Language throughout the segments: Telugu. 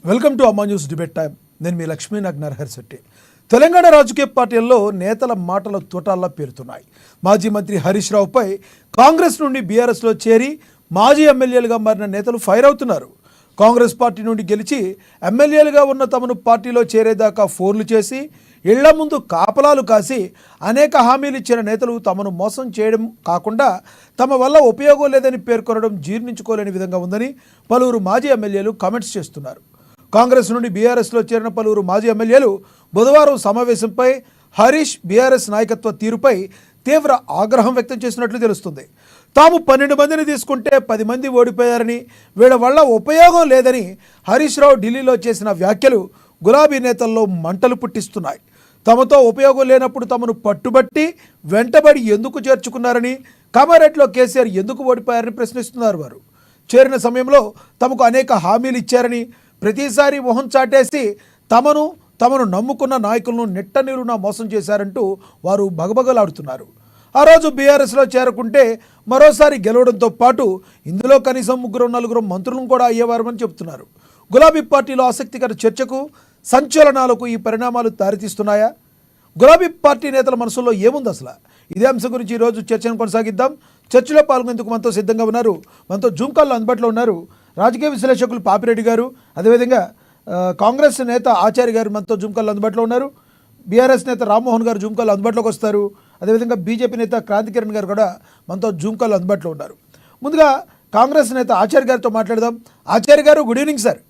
వెల్కమ్ టు అమ్మా న్యూస్ డిబేట్ టైం. నేను మీ లక్ష్మీ నరహరి శెట్టి. తెలంగాణ రాజకీయ పార్టీల్లో నేతల మాటల తోటాల్లా పేరుతున్నాయి. మాజీ మంత్రి హరీష్ రావుపై కాంగ్రెస్ నుండి బీఆర్ఎస్లో చేరి మాజీ ఎమ్మెల్యేలుగా మారిన నేతలు ఫైర్ అవుతున్నారు. కాంగ్రెస్ పార్టీ నుండి గెలిచి ఎమ్మెల్యేలుగా ఉన్న తమను పార్టీలో చేరేదాకా ఫోన్లు చేసి ఇళ్ల ముందు కాపలాలు కాసి అనేక హామీలు ఇచ్చిన నేతలు తమను మోసం చేయడం కాకుండా తమ వల్ల ఉపయోగం లేదని పేర్కొనడం జీర్ణించుకోలేని విధంగా ఉందని పలువురు మాజీ ఎమ్మెల్యేలు కామెంట్స్ చేస్తున్నారు. కాంగ్రెస్ నుండి బీఆర్ఎస్లో చేరిన పలువురు మాజీ ఎమ్మెల్యేలు బుధవారం సమావేశంపై హరీష్ బీఆర్ఎస్ నాయకత్వ తీరుపై తీవ్ర ఆగ్రహం వ్యక్తం చేసినట్లు తెలుస్తుంది. తాము 12 మందిని తీసుకుంటే 10 మంది ఓడిపోయారని, వీళ్ళ వల్ల ఉపయోగం లేదని హరీష్ రావు ఢిల్లీలో చేసిన వ్యాఖ్యలు గులాబీ నేతల్లో మంటలు పుట్టిస్తున్నాయి. తమతో ఉపయోగం లేనప్పుడు తమను పట్టుబట్టి వెంటబడి ఎందుకు చేర్చుకున్నారని, కామారెడ్డిలో కేసీఆర్ ఎందుకు ఓడిపోయారని ప్రశ్నిస్తున్నారు. వారు చేరిన సమయంలో తమకు అనేక హామీలు ఇచ్చారని, ప్రతిసారి మొహం చాటేసి తమను నమ్ముకున్న నాయకులను నెట్టనీరున మోసం చేశారంటూ వారు బగబగలాడుతున్నారు. ఆ రోజు బీఆర్ఎస్లో చేరుకుంటే మరోసారి గెలవడంతో పాటు ఇందులో కనీసం 3-4 మంత్రులను కూడా అయ్యేవారని చెబుతున్నారు. గులాబీ పార్టీలో ఆసక్తికర చర్చకు, సంచలనాలకు ఈ పరిణామాలు దారితీస్తున్నాయా? గులాబీ పార్టీ నేతల మనసులో ఏముంది అసలు? ఇదే అంశం గురించి ఈరోజు చర్చను కొనసాగిద్దాం. చర్చలో పాల్గొనేందుకు మనతో సిద్ధంగా ఉన్నారు, మనతో జూమ్ కాల్లో అందుబాటులో ఉన్నారు రాజకీయ విశ్లేషకులు పాపిరెడ్డి గారు, అదేవిధంగా కాంగ్రెస్ నేత ఆచార్య గారు మనతో జూమ్ కాల్లో అందుబాటులో ఉన్నారు. బీఆర్ఎస్ నేత రామ్మోహన్ గారు జూమ్ కాల్లో అందుబాటులోకి వస్తారు. అదేవిధంగా బీజేపీ నేత క్రాంతికిరణ్ గారు కూడా మనతో జూమ్ కాల్లో అందుబాటులో ఉన్నారు. ముందుగా కాంగ్రెస్ నేత ఆచార్య గారితో మాట్లాడదాం. Acharya garu, good evening sir.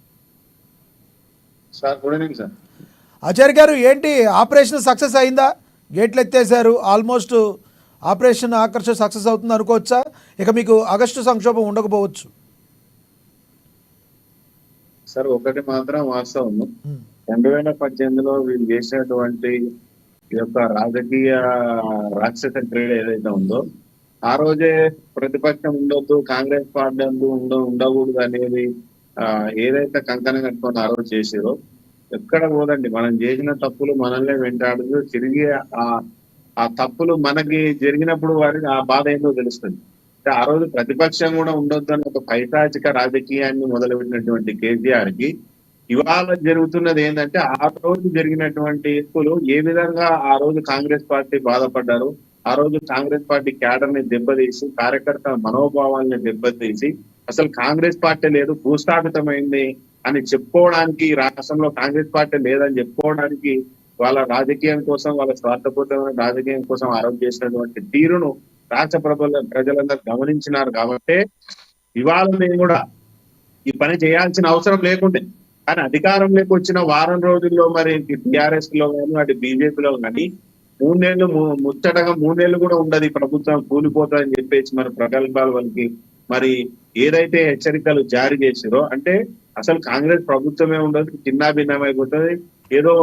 Good evening sir. Acharya garu, ఏంటి ఆపరేషన్ సక్సెస్ అయిందా? గేట్లు ఎత్తేసారు, ఆల్మోస్ట్ ఆపరేషన్ ఆకర్ష సక్సెస్ అవుతుంది అనుకోవచ్చా? ఇక మీకు ఆగస్టు సంక్షోభం ఉండకపోవచ్చు. సార్, ఒకటి మాత్రం వాస్తవం, 2018లో వీళ్ళు చేసినటువంటి ఈ యొక్క రాజకీయ రాక్షస క్రీడ ఏదైతే ఉందో, ఆ రోజే ప్రతిపక్షం ఉండొద్దు, కాంగ్రెస్ పార్టీ ఉండకూడదు అనేది ఏదైతే కంకణం కట్టుకొని ఆ రోజు చేసారో, ఎక్కడ పోదండి. మనం చేసిన తప్పులు మనల్నే వెంటాడుతూ తిరిగి ఆ తప్పులు మనకి జరిగినప్పుడు వారికి ఆ బాధ ఏందో తెలుస్తుంది. ఆ రోజు ప్రతిపక్షం కూడా ఉండొద్దు అని ఒక పైశాచిక రాజకీయాన్ని మొదలుపెట్టినటువంటి కేసీఆర్ కి ఇవాళ జరుగుతున్నది ఏంటంటే, ఆ రోజు జరిగినటువంటి తప్పులు ఏ విధంగా ఆ రోజు కాంగ్రెస్ పార్టీ బాధపడ్డారు, ఆ రోజు కాంగ్రెస్ పార్టీ క్యాడర్ ని దెబ్బతీసి, కార్యకర్తల మనోభావాల్ని దెబ్బతీసి, అసలు కాంగ్రెస్ పార్టీ లేదు, భూస్థాపితమైంది అని చెప్పుకోవడానికి, రాష్ట్రంలో కాంగ్రెస్ పార్టీ లేదని చెప్పుకోవడానికి వాళ్ళ రాజకీయం కోసం, వాళ్ళ స్వార్థపూరితమైన రాజకీయం కోసం ఆరోగ్య చేసినటువంటి తీరును రాష్ట్ర ప్రజలందరూ గమనించినారు. కాబట్టి ఇవాళ నేను కూడా ఈ పని చేయాల్సిన అవసరం లేకుండే, కానీ అధికారంలోకి వచ్చిన వారం రోజుల్లో మరి టిఆర్ఎస్ లో కానీ అటు బీజేపీలో కానీ 3 నెలలు ముచ్చటగా 3 నెలలు కూడా ఉండదు, ప్రభుత్వం కూలిపోతుందని చెప్పేసి మరి ప్రగల్భాల వాళ్ళకి మరి ఏదైతే హెచ్చరికలు జారీ చేసారో, అంటే అసలు కాంగ్రెస్ ప్రభుత్వమే ఉండదు, చిన్నాభిన్నమైపోతుంది, ఏదో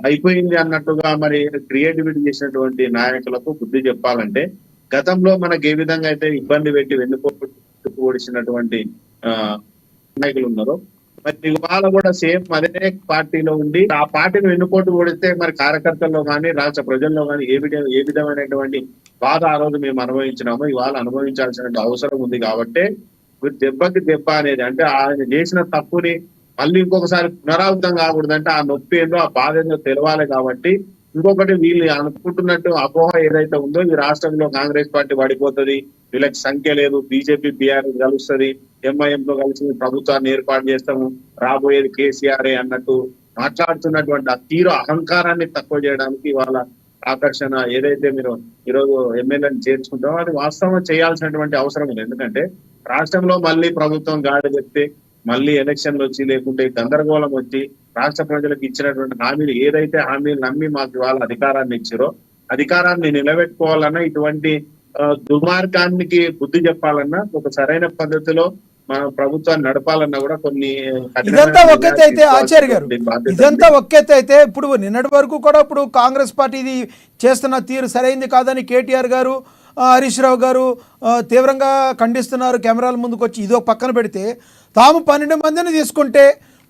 అయిపోయింది అన్నట్టుగా మరి క్రియేటివిటీ చేసినటువంటి నాయకులకు బుద్ధి చెప్పాలంటే, గతంలో మనకి ఏ విధంగా అయితే ఇబ్బంది పెట్టి వెన్నుపోటు ఓడిచినటువంటి నాయకులు ఉన్నారో, మరి ఇవాళ కూడా సేమ్ అదే పార్టీలో ఉండి ఆ పార్టీని వెన్నుపోటు ఓడిస్తే మరి కార్యకర్తల్లో కానీ రాష్ట్ర ప్రజల్లో కానీ ఏ విధమైనటువంటి బాధ ఆ రోజు మేము అనుభవించినామో ఇవాళ అనుభవించాల్సిన అవసరం ఉంది. కాబట్టి దెబ్బకి దెబ్బ అనేది, అంటే ఆయన చేసిన తప్పుని మళ్ళీ ఇంకొకసారి పునరావృతం కాకూడదంటే ఆ నొప్పి ఏందో, ఆ బాధ ఏందో తెలవాలి. కాబట్టి ఇంకొకటి, వీళ్ళు అనుకుంటున్నట్టు అపోహ ఏదైతే ఉందో, ఈ రాష్ట్రంలో కాంగ్రెస్ పార్టీ పడిపోతుంది, వీళ్ళకి సంఖ్య లేదు, బీజేపీ బీఆర్ఎస్ కలుస్తుంది, ఎంఐఎం తో కలిసి ప్రభుత్వాన్ని ఏర్పాటు చేస్తాము, రాబోయేది కేసీఆర్ అన్నట్టు మాట్లాడుతున్నటువంటి ఆ తీరు అహంకారాన్ని తక్కువ చేయడానికి వాళ్ళ ఆకర్షణ ఏదైతే మీరు ఈరోజు ఎమ్మెల్యేని చేర్చుకుంటామో అది వాస్తవం చేయాల్సినటువంటి అవసరం ఉంది. ఎందుకంటే రాష్ట్రంలో మళ్ళీ ప్రభుత్వం గాడి చెప్తే మళ్ళీ ఎలక్షన్లు వచ్చి, లేకుంటే గందరగోళం వచ్చి, రాష్ట్ర ప్రజలకు ఇచ్చినటువంటి హామీలు ఏదైతే హామీలు నమ్మి మాకు వాళ్ళ అధికారాన్ని ఇచ్చారో, అధికారాన్ని నిలబెట్టుకోవాలన్నా, ఇటువంటి దుర్మార్గానికి బుద్ధి చెప్పాలన్నా, ఒక సరైన పద్ధతిలో మన ప్రభుత్వాన్ని నడపాలన్నా కూడా కొన్ని ఇదంతా ఒక్కైతే అయితే ఆచార్య గారు, ఇదంతా ఒక్కైతే అయితే ఇప్పుడు నిన్నటి వరకు కూడా ఇప్పుడు కాంగ్రెస్ పార్టీ ఇది చేస్తున్న తీరు సరైంది కాదని కేటీఆర్ గారు, హరీష్ రావు గారు తీవ్రంగా ఖండిస్తున్నారు కెమెరాల ముందుకు వచ్చి. ఇది ఒక పక్కన పెడితే, తాము 12 మందిని తీసుకుంటే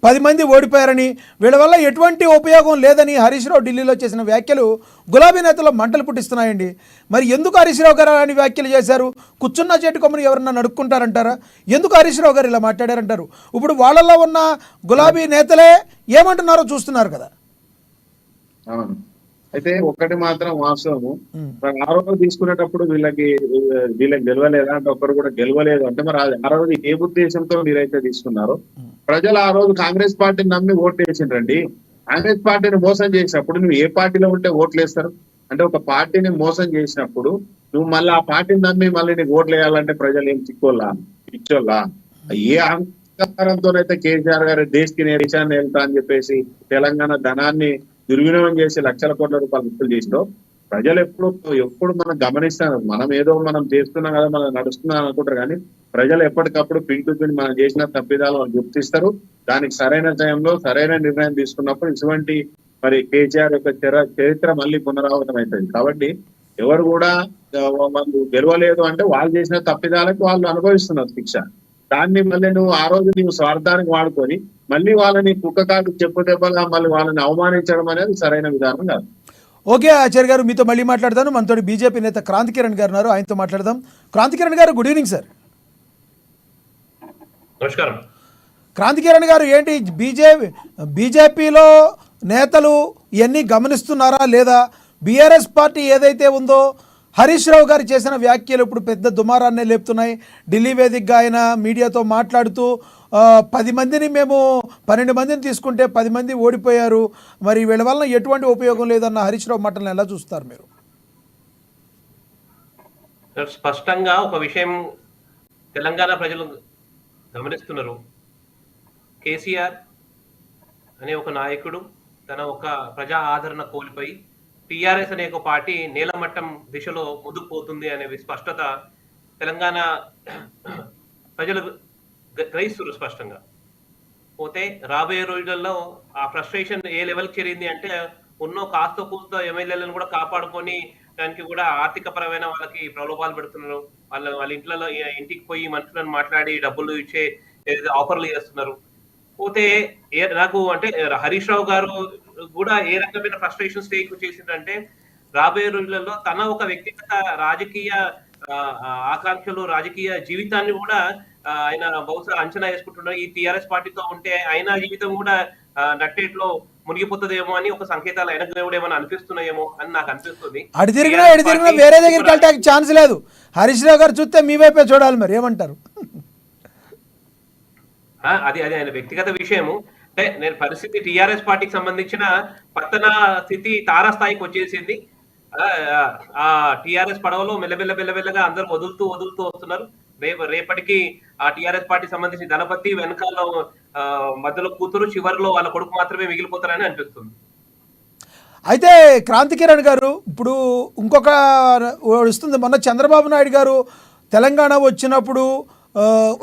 10 మంది ఓడిపోయారని, వీళ్ళ వల్ల ఎటువంటి ఉపయోగం లేదని హరీష్ రావు ఢిల్లీలో చేసిన వ్యాఖ్యలు గులాబీ నేతలు మంటలు పుట్టిస్తున్నాయండి. మరి ఎందుకు హరీష్ రావు గారు అని వ్యాఖ్యలు చేశారు? కూర్చున్న చేటు కొమ్మని ఎవరన్నా నడుక్కుంటారంటారా? ఎందుకు హరీష్ రావు గారు ఇలా మాట్లాడారంటారు? ఇప్పుడు వాళ్ళలో ఉన్న గులాబీ నేతలే ఏమంటున్నారో చూస్తున్నారు కదా. అవును. అయితే ఒక్కటి మాత్రం వాస్తవము, మరి ఆ రోజు తీసుకునేటప్పుడు వీళ్ళకి గెలవలేదా అంటే ఒక్కరు కూడా గెలవలేదు అంటే మరి ఆ రోజు ఏ ఉద్దేశంతో మీరైతే తీసుకున్నారో, ప్రజలు ఆ రోజు కాంగ్రెస్ పార్టీని నమ్మి ఓట్లు వేసిండ్రండి. కాంగ్రెస్ పార్టీని మోసం చేసినప్పుడు నువ్వు ఏ పార్టీలో ఉంటే ఓట్లు వేస్తారు? అంటే ఒక పార్టీని మోసం చేసినప్పుడు నువ్వు మళ్ళీ ఆ పార్టీని నమ్మి మళ్ళీ నీకు ఓట్లు వేయాలంటే ప్రజలు ఏం చిక్కోళ్ళా, పిచ్చోళ్ళా? ఏ అహంకారంతోనైతే కేసీఆర్ గారు దేశకి దేశాన్ని వెళ్తా అని చెప్పేసి తెలంగాణ ధనాన్ని దుర్వినియోగం చేసి లక్షల కోట్ల రూపాయలు వసూలు చేసినావు. ప్రజలు ఎప్పుడు మనం గమనిస్తాం. మనం ఏదో మనం చేస్తున్నాం కదా, మనం నడుస్తున్నాం అనుకుంటారు, కానీ ప్రజలు ఎప్పటికప్పుడు పిన్ టు పిన్ మనం చేసిన తప్పిదాలు వాళ్ళు గుర్తిస్తారు. దానికి సరైన టైంలో సరైన నిర్ణయం తీసుకున్నప్పుడు ఇటువంటి మరి కేసీఆర్ యొక్క చరిత్ర మళ్ళీ పునరావృతం అవుతుంది. కాబట్టి ఎవరు కూడా వాళ్ళు గెలవలేదు అంటే వాళ్ళు చేసిన తప్పిదాలకు వాళ్ళు అనుభవిస్తున్నారు శిక్ష. దాన్ని మళ్ళీ నువ్వు ఆ రోజు నీవు స్వార్థానికి వాడుకొని మళ్ళీ వాళ్ళని కుక్కకాకు చెప్పు దెబ్బగా మళ్ళీ వాళ్ళని అవమానించడం అనేది సరైన విధానం కాదు. ఓకే ఆచార్య గారు, మీతో మళ్ళీ మాట్లాడతాను. మనతో బీజేపీ నేత క్రాంతి కిరణ్ గారు ఉన్నారు, ఆయనతో మాట్లాడదాం. క్రాంతి కిరణ్ గారు, గుడ్ ఈవినింగ్ సార్. నమస్కారం. క్రాంతి కిరణ్ గారు, ఏంటి బీజేపీలో నేతలు ఇవన్నీ గమనిస్తున్నారా లేదా? బీఆర్ఎస్ పార్టీ ఏదైతే ఉందో హరీష్ రావు గారు చేసిన వ్యాఖ్యలు ఇప్పుడు పెద్ద దుమారాన్నే లేపుతున్నాయి. ఢిల్లీ వేదికగా ఆయన మీడియాతో మాట్లాడుతూ 10 మందిని మేము 12 మందిని తీసుకుంటే 10 మంది ఓడిపోయారు, మరి వీళ్ళ వలన ఎటువంటి ఉపయోగం లేదన్న హరీష్ రావు మాటలను ఎలా చూస్తారు మీరు? స్పష్టంగా ఒక విషయం తెలంగాణ ప్రజలు గమనిస్తున్నారు. కేసీఆర్ అనే ఒక నాయకుడు తన ఒక ప్రజా ఆదరణ కోల్పోయి టిఆర్ఎస్ అనే ఒక పార్టీ నీలమట్టం దిశలో ముందుకు పోతుంది అనే స్పష్టత తెలంగాణ ప్రజలు గ్రహిస్తున్నారు స్పష్టంగా. పోతే రాబోయే రోజులలో ఆ ఫ్రస్ట్రేషన్ ఏ లెవెల్కి చేరింది అంటే ఉన్న కాస్త కూస్త ఎమ్మెల్యేలను కూడా కాపాడుకొని దానికి కూడా ఆర్థిక పరమైన వాళ్ళకి ప్రలోభాలు పెడుతున్నారు. వాళ్ళ ఇంటికి పోయి మనుషులను మాట్లాడి డబ్బులు ఇచ్చే ఆఫర్లు చేస్తున్నారు. పోతే నాకు అంటే హరీష్ రావు గారు కూడా ఏ రకమైన ఫ్రస్ట్రేషన్ స్టేజ్ చేసిందంటే రాబోయే రోజులలో తన ఒక వ్యక్తిగత రాజకీయ ఆకాంక్షలు, రాజకీయ జీవితాన్ని కూడా ఆయన బహుశా అంచనా వేసుకుంటున్నారు. ఈ టిఆర్ఎస్ పార్టీతో ఉంటే ఆయన జీవితం కూడా నట్టేట్లో మునిగిపోతుందేమో అని ఒక సంకేతాలు ఆయనకు కూడా ఏమైనా అనిపిస్తున్నాయేమో అని నాకు అనిపిస్తుంది. అడి తిరిగినా వేరే దగ్గరికి వెళ్ళడానికి ఛాన్స్ లేదు. హరీష్ రావు గారు చూస్తే మీ వైపే చూడాలి, మరి ఏమంటారు? అది ఆయన వ్యక్తిగత విషయము. అంటే నేను పరిస్థితి టిఆర్ఎస్ పార్టీకి సంబంధించిన పతన స్థితి తారాస్థాయికి వచ్చేసింది. ఆ టిఆర్ఎస్ పడవలో మెల్లమెల్లగా అందరూ వదులుతూ వస్తున్నారు. రేపటికి ఆ టిఆర్ఎస్ పార్టీ సంబంధించిన దళపతి వెనకాల మధ్యలో కూతురు, చివరిలో వాళ్ళ కొడుకు మాత్రమే మిగిలిపోతారని అనిపిస్తుంది. అయితే క్రాంతి కిరణ్ గారు, ఇప్పుడు ఇంకొక వస్తుంది. మొన్న చంద్రబాబు నాయుడు గారు తెలంగాణ వచ్చినప్పుడు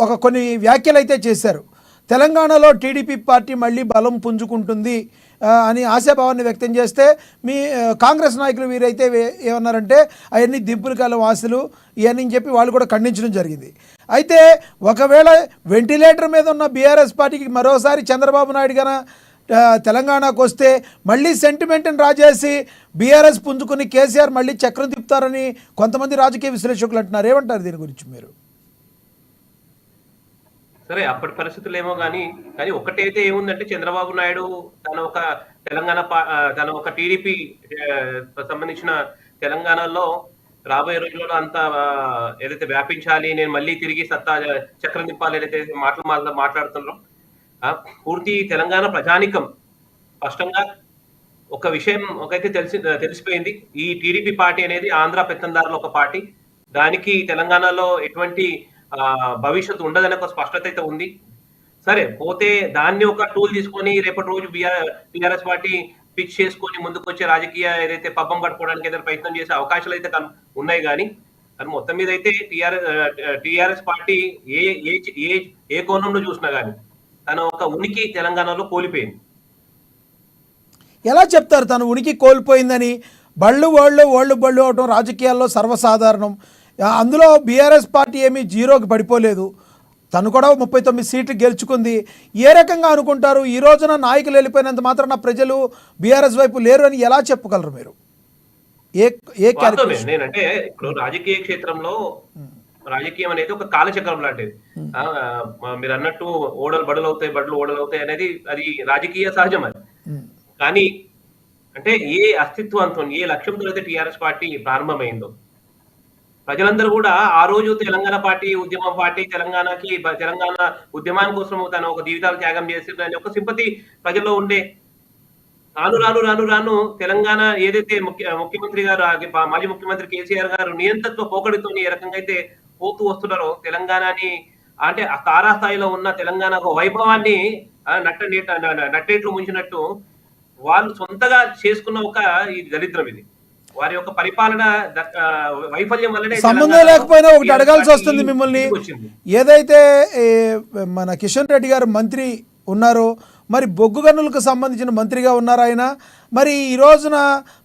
ఒక కొన్ని వ్యాఖ్యలు అయితే చేశారు. తెలంగాణలో టీడీపీ పార్టీ మళ్ళీ బలం పుంజుకుంటుంది అని ఆశాభావాన్ని వ్యక్తం చేస్తే మీ కాంగ్రెస్ నాయకులు వీరైతే ఏమన్నారంటే అవన్నీ దింపుల కాలం ఆశలు ఇవన్నీ చెప్పి వాళ్ళు కూడా ఖండించడం జరిగింది. అయితే ఒకవేళ వెంటిలేటర్ మీద ఉన్న బీఆర్ఎస్ పార్టీకి మరోసారి చంద్రబాబు నాయుడు గాన తెలంగాణకు వస్తే మళ్ళీ సెంటిమెంట్ని రాజేసి బీఆర్ఎస్ పుంజుకుని కేసీఆర్ మళ్ళీ చక్రం తిప్పుతారని కొంతమంది రాజకీయ విశ్లేషకులు అంటున్నారు. ఏమంటారు దీని గురించి మీరు? సరే, అప్పటి పరిస్థితులు ఏమో కానీ ఒకటైతే ఏముందంటే చంద్రబాబు నాయుడు తన ఒక టీడీపీ సంబంధించిన తెలంగాణలో రాబోయే రోజుల్లో అంతా ఏదైతే వ్యాపించాలి, నేను మళ్ళీ తిరిగి సత్తా చక్రం తిప్పాలి ఏదైతే మాట్లాడుతున్నారో పూర్తి తెలంగాణ ప్రజానికం స్పష్టంగా ఒక విషయం ఒకైతే తెలిసిపోయింది. ఈ టీడీపీ పార్టీ అనేది ఆంధ్ర పెత్తందారుల ఒక పార్టీ. దానికి తెలంగాణలో ఎటువంటి భవిష్యత్తు ఉండదనే ఒక స్పష్టత అయితే ఉంది. సరే, పోతే దాన్ని ఒక టూల్ తీసుకొని రేపటి రోజు టిఆర్ఎస్ పార్టీ పిచ్ చేసుకొని ముందుకు వచ్చే రాజకీయ ఏదైతే పబ్బం కట్టుకోవడానికి ఏదైనా ప్రయత్నం చేసే అవకాశాలు అయితే ఉన్నాయి. కానీ మొత్తం మీద అయితే టిఆర్ఎస్ పార్టీ ఏ కోణంలో చూసినా కానీ తన ఒక ఉనికి తెలంగాణలో కోల్పోయింది. ఎలా చెప్తారు తను ఉనికి కోల్పోయిందని? బళ్ళు అవటం రాజకీయాల్లో సర్వసాధారణం. అందులో బీఆర్ఎస్ పార్టీ ఏమీ జీరోకి పడిపోలేదు. తను కూడా 39 సీట్లు గెలుచుకుంది. ఏ రకంగా అనుకుంటారు ఈ రోజున నాయకులు వెళ్ళిపోయినంత మాత్రాన ప్రజలు బీఆర్ఎస్ వైపు లేరు అని ఎలా చెప్పగలరు మీరు? ఏ ఏ వాస్తవమే. క్యాలిక్యులేషన్? నేనంటే ఇప్పుడు రాజకీయ క్షేత్రంలో రాజకీయం అనేది ఒక కాలచక్రం లాంటిది. మీరన్నట్టు ఓడలు బడులవుతాయి, బడులు ఓడలవుతాయి అనేది అది రాజకీయ సహజం అది. కానీ అంటే ఏ అస్తిత్వంతో, ఏ లక్ష్యంతో అయితే టీఆర్ఎస్ పార్టీ ప్రారంభమైందో, ప్రజలందరూ కూడా ఆ రోజు తెలంగాణ పార్టీ ఉద్యమం పార్టీ తెలంగాణ ఉద్యమాని కోసం తన ఒక జీవితాలు త్యాగం చేసిందని ఒక సింపతి ప్రజల్లో ఉండే. రాను తెలంగాణ ఏదైతే ముఖ్యమంత్రి గారు మాజీ ముఖ్యమంత్రి కేసీఆర్ గారు నియంతృత్వ పోకడితోని ఏ రకంగా అయితే పోతూ వస్తున్నారో తెలంగాణని, అంటే ఆ తారాస్థాయిలో ఉన్న తెలంగాణ ఒక వైభవాన్ని నట్టేట్లు ముంచినట్టు వాళ్ళు సొంతగా చేసుకున్న ఒక ఈ దరిద్రం ఇది. వారి యొక్క పరిపాలన వైఫల్యం వల్లనే సంబంధం లేకపోయినా ఒకటి అడగాల్సి వస్తుంది మిమ్మల్ని. ఏదైతే మన కిషన్ రెడ్డి గారు మంత్రి ఉన్నారో, మరి బొగ్గు గనులకు సంబంధించిన మంత్రిగా ఉన్నారు ఆయన. మరి ఈ రోజున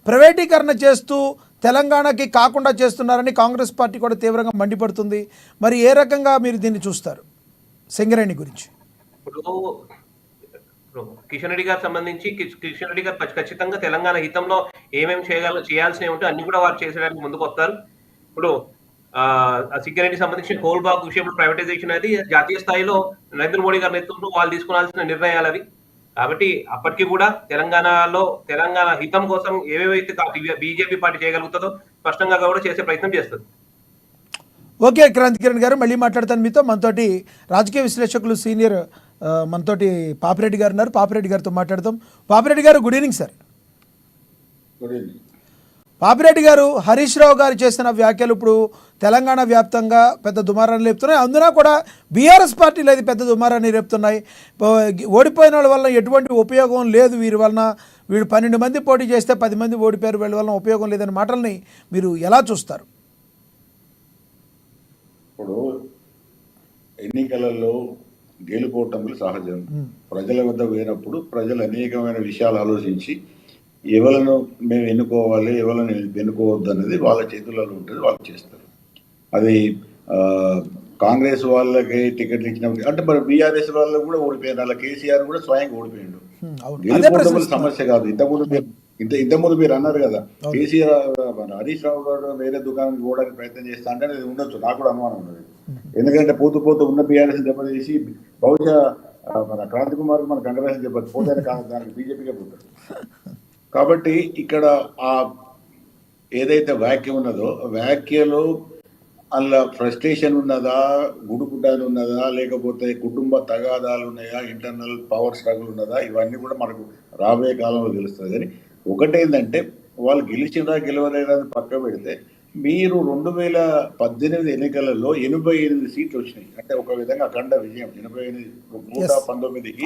ప్రైవేటీకరణ చేస్తూ తెలంగాణకి కాకుండా చేస్తున్నారని కాంగ్రెస్ పార్టీ కూడా తీవ్రంగా మండిపడుతుంది. మరి ఏ రకంగా మీరు దీన్ని చూస్తారు సింగరేణి గురించి? ఇప్పుడు కిషన్ రెడ్డి గారికి సంబంధించి కిషన్ రెడ్డి గారు ఖచ్చితంగా తెలంగాణ హితంలో ఏమేమి చేయాల్సినవి ఉంటే అన్ని కూడా వారు చేసేయడానికి ముందుకు వస్తారు. ఇప్పుడు సింగరేణికి సంబంధించిన కోల్ బ్లాక్ విషయంలో ప్రైవేటైజేషన్ అనేది జాతీయ స్థాయిలో నరేంద్ర మోడీ గారి నేతృత్వంలో వాళ్ళు తీసుకోవాల్సిన నిర్ణయాలు అవి. కాబట్టి అప్పటికి కూడా తెలంగాణ హితం కోసం ఏవేవైతే బీజేపీ పార్టీ చేయగలుగుతుందో స్పష్టంగా కూడా చేసే ప్రయత్నం చేస్తుంది. ఓకే క్రాంతి కిరణ్ గారు, మళ్ళీ మాట్లాడతాను మీతో. మనతోటి రాజకీయ విశ్లేషకులు సీనియర్ మనతోటి పాపిరెడ్డి గారు ఉన్నారు. పాపిరెడ్డి గారితో మాట్లాడతాం. పాపిరెడ్డి గారు, good evening sir. Good evening. Papireddy గారు, హరీష్ రావు గారు చేసిన వ్యాఖ్యలు ఇప్పుడు తెలంగాణ వ్యాప్తంగా పెద్ద దుమారాన్ని రేపుతున్నాయి. అందున కూడా బీఆర్ఎస్ పార్టీలు అది పెద్ద దుమారాన్ని రేపుతున్నాయి. ఓడిపోయిన వాళ్ళ వల్ల ఎటువంటి ఉపయోగం లేదు, వీరి వలన వీళ్ళు 12 మంది పోటీ చేస్తే 10 మంది ఓడిపోయారు, వీళ్ళ వలన ఉపయోగం లేదనే మాటల్ని మీరు ఎలా చూస్తారు? ఇప్పుడు ఎన్నికలలో గెలుపోవటములు సహజం. ప్రజల వద్ద పోయినప్పుడు ప్రజలు అనేకమైన విషయాలు ఆలోచించి ఎవలను మేము ఎన్నుకోవాలి, ఎవరిని ఎన్నుకోవద్దు అనేది వాళ్ళ చేతులలో ఉంటుంది, వాళ్ళు చేస్తారు. అది కాంగ్రెస్ వాళ్ళకి టికెట్లు ఇచ్చినప్పుడు అంటే మరి బీఆర్ఎస్ వాళ్ళు కూడా ఓడిపోయారు. అలా కేసీఆర్ కూడా స్వయంగా ఓడిపోయాడు. గెలుపోవటములు సమస్య కాదు. ఇంతకుముందు మీరు అన్నారు కదా, కేసీఆర్ హరీష్ రావు గారు వేరే దుకాణానికి పోవడానికి ప్రయత్నం చేస్తా అంటే అది ఉండొచ్చు, నాకు కూడా అనుమానం ఉన్నది. ఎందుకంటే పోతూ ఉన్న బీఆర్ఎస్ దెబ్బతీసి బహుశా మన క్రాంతి కుమార్ మన కాంగ్రెస్ దెబ్బతి పోతే దానికి బీజేపీకే పోతారు. కాబట్టి ఇక్కడ ఆ ఏదైతే వ్యాఖ్య ఉన్నదో వ్యాఖ్యలో అందులో ఫ్రస్ట్రేషన్ ఉన్నదా, గుడుకుటాలు ఉన్నదా, లేకపోతే కుటుంబ తగాదాలు ఉన్నాయా, ఇంటర్నల్ పవర్ స్ట్రగుల్ ఉన్నదా, ఇవన్నీ కూడా మనకు రాబోయే కాలంలో తెలుస్తుంది. కానీ ఒకటేంటంటే వాళ్ళు గెలిచినా గెలవలేదా పక్క పెడితే మీరు 2018 ఎన్నికలలో 88 సీట్లు వచ్చినాయి. అంటే ఒక విధంగా అఖండ విజయం. 119కి